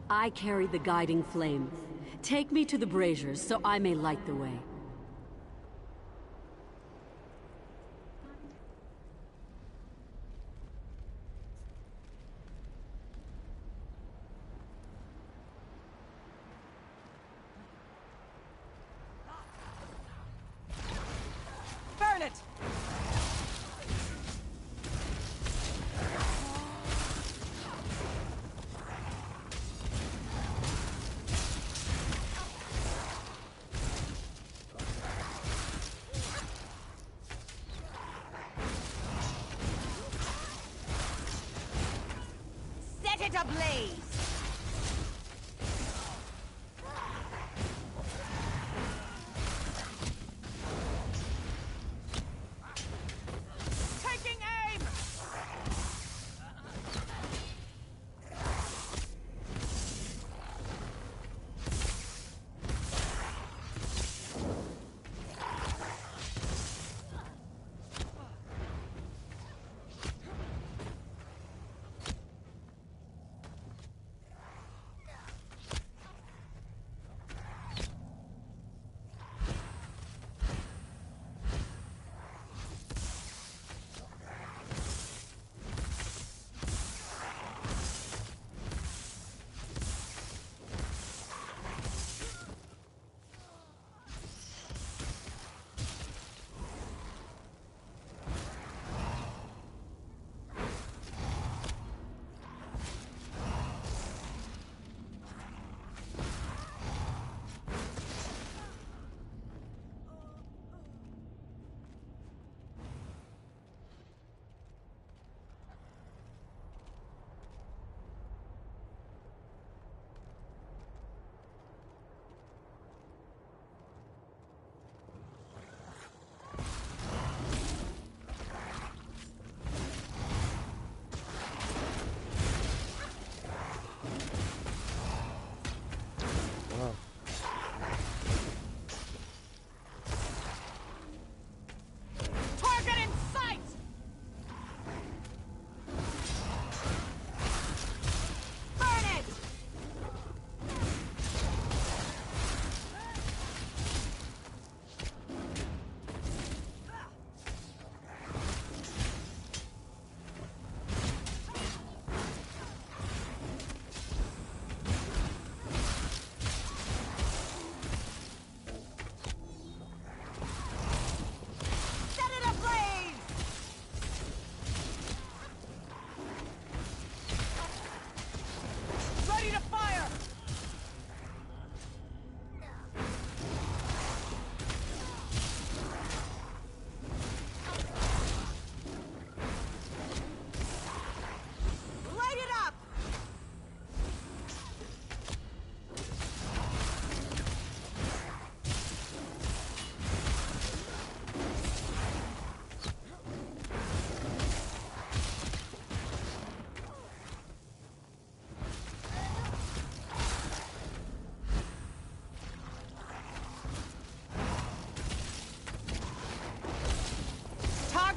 [SPEAKER 22] I carry the guiding flame. Take me to the braziers so I may light the way.
[SPEAKER 10] Burn it!
[SPEAKER 3] ablaze! Taking aim!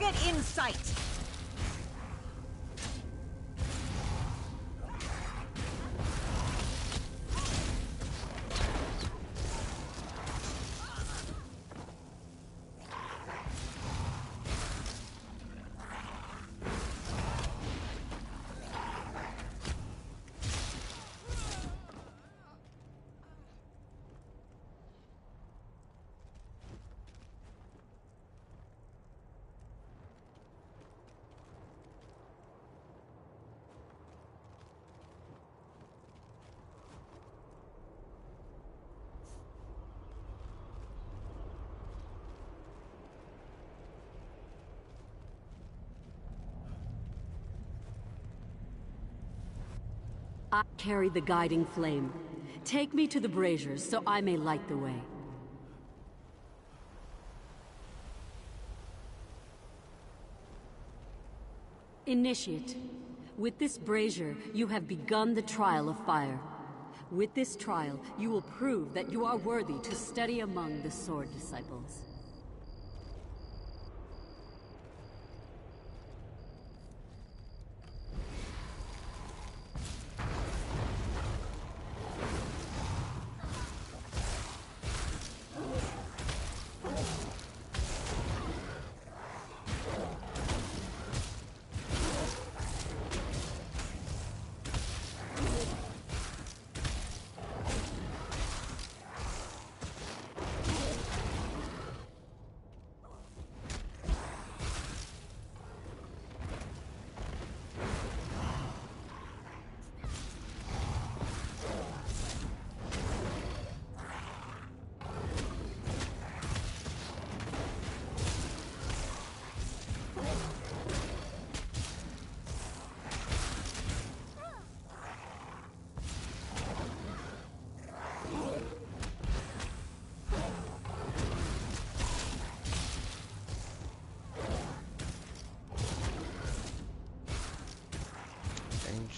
[SPEAKER 3] Target in sight!
[SPEAKER 22] I carry the guiding flame. Take me to the braziers so I may light the way. Initiate. With this brazier, you have begun the trial of fire. With this trial, you will prove that you are worthy to study among the Sword Disciples.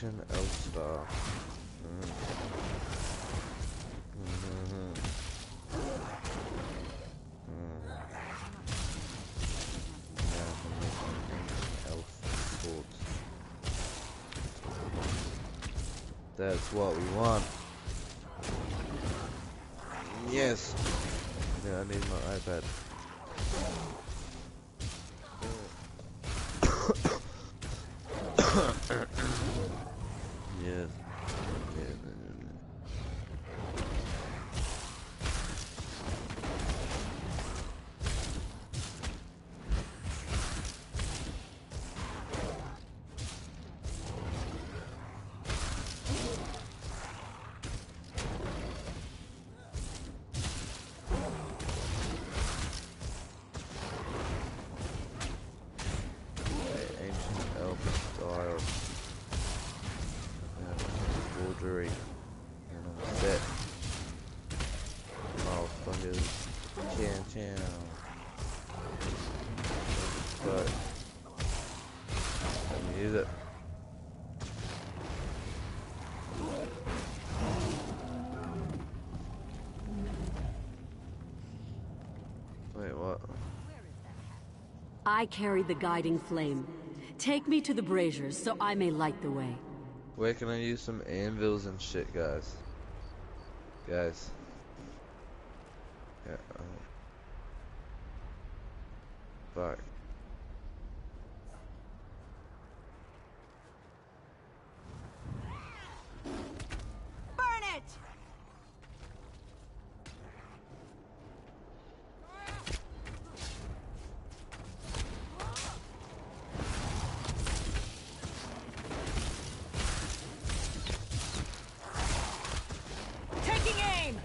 [SPEAKER 14] Ancient elf star. Elf swords. That's what we want. Yes. Yeah, I need my iPad. Yes.
[SPEAKER 22] I carry the guiding flame. Take me to the braziers so I may light the way.
[SPEAKER 14] Where can I use some anvils and shit, guys? Guys. Yeah. Fuck.
[SPEAKER 3] Burn it! Taking aim!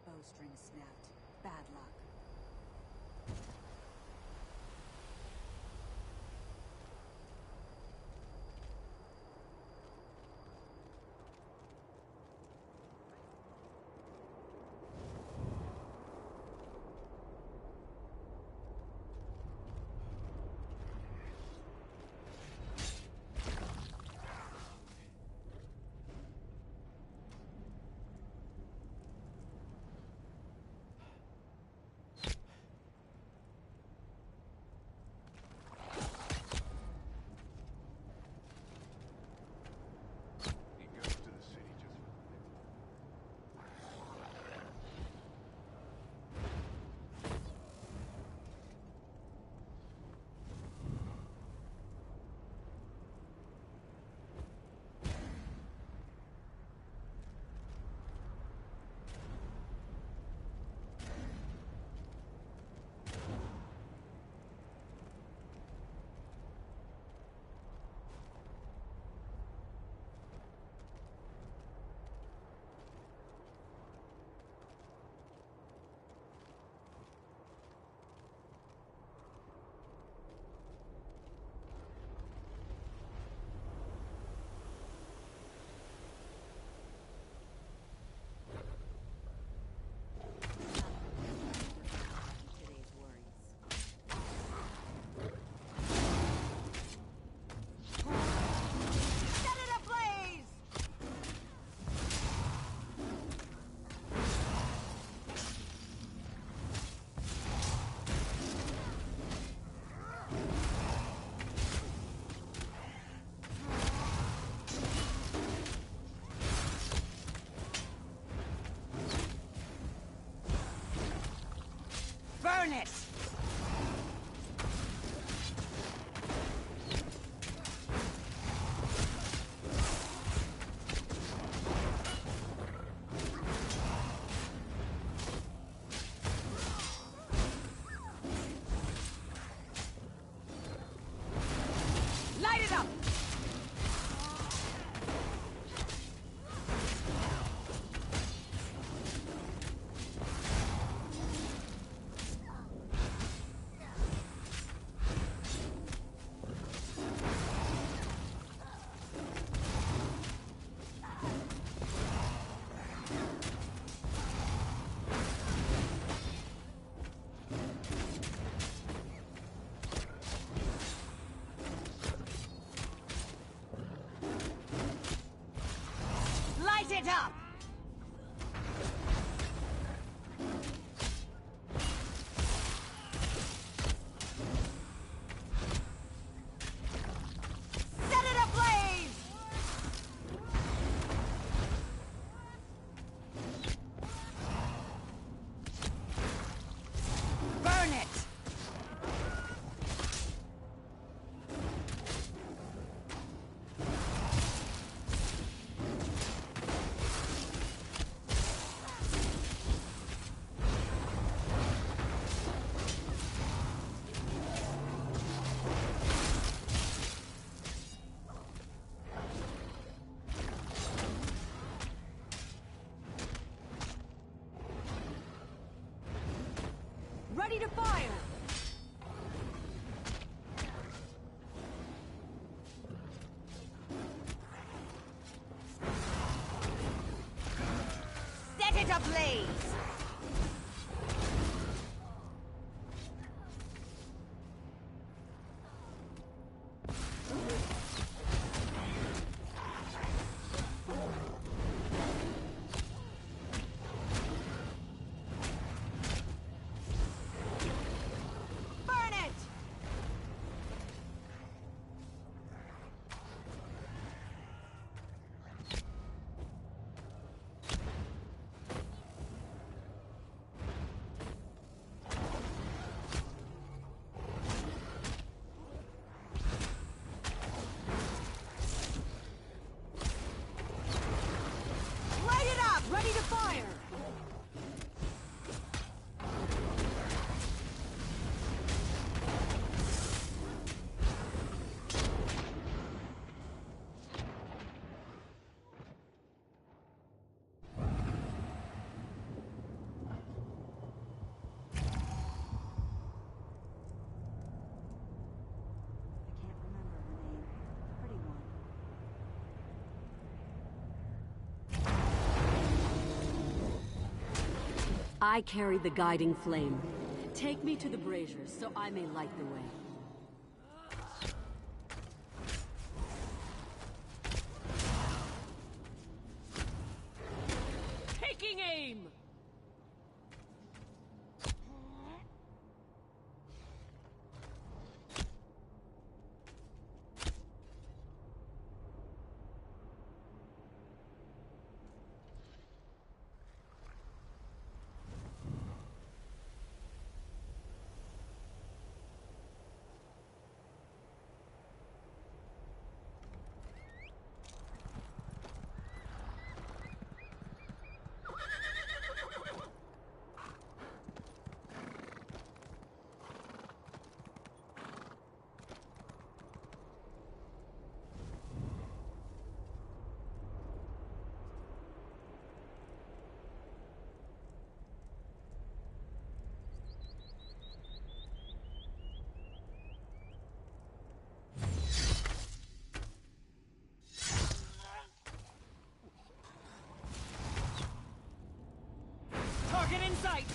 [SPEAKER 1] bowstring snapped. Bad luck.
[SPEAKER 3] it up! Set it ablaze! Burn it! Ready to fire! Set it ablaze! Burn it! Light it up! Ready to fire!
[SPEAKER 22] I carry the guiding flame. Take me to the braziers so I may light the way. Taking aim! Target in sight!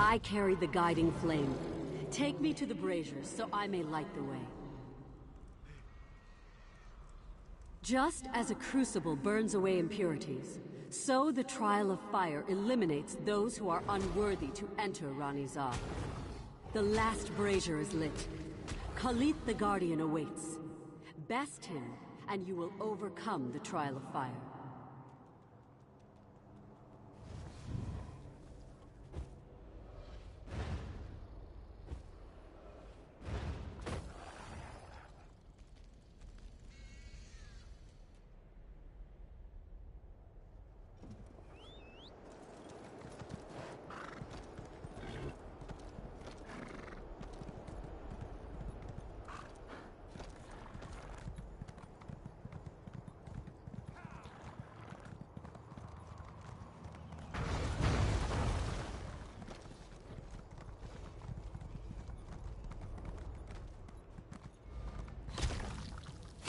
[SPEAKER 22] I carry the guiding flame. Take me to the brazier so I may light the way. Just as a crucible burns away impurities, so the trial of fire eliminates those who are unworthy to enter Ranizar. The last brazier is lit. Khalid the Guardian awaits. Best him, and you will overcome the trial of fire.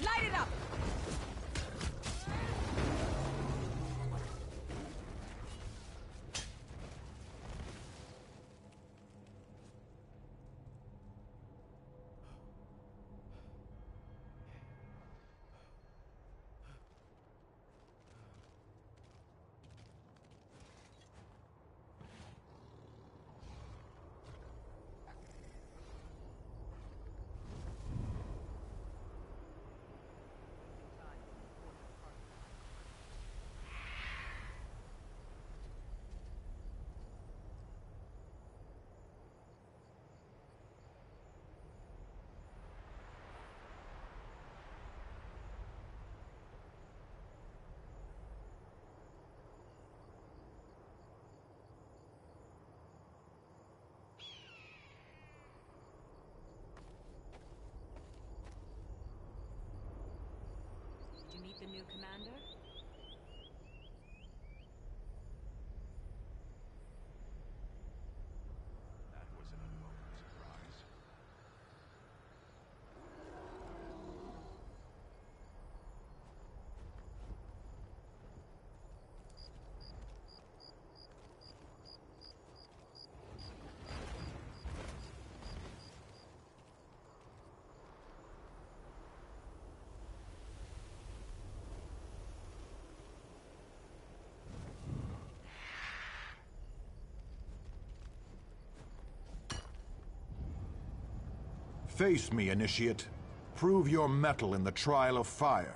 [SPEAKER 3] Light it up! Did you meet the new commander?
[SPEAKER 20] That was an unwelcome surprise.
[SPEAKER 7] Face me, Initiate. Prove your mettle in the trial of fire.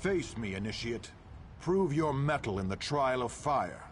[SPEAKER 7] Face me, Initiate. Prove your mettle in the trial of fire.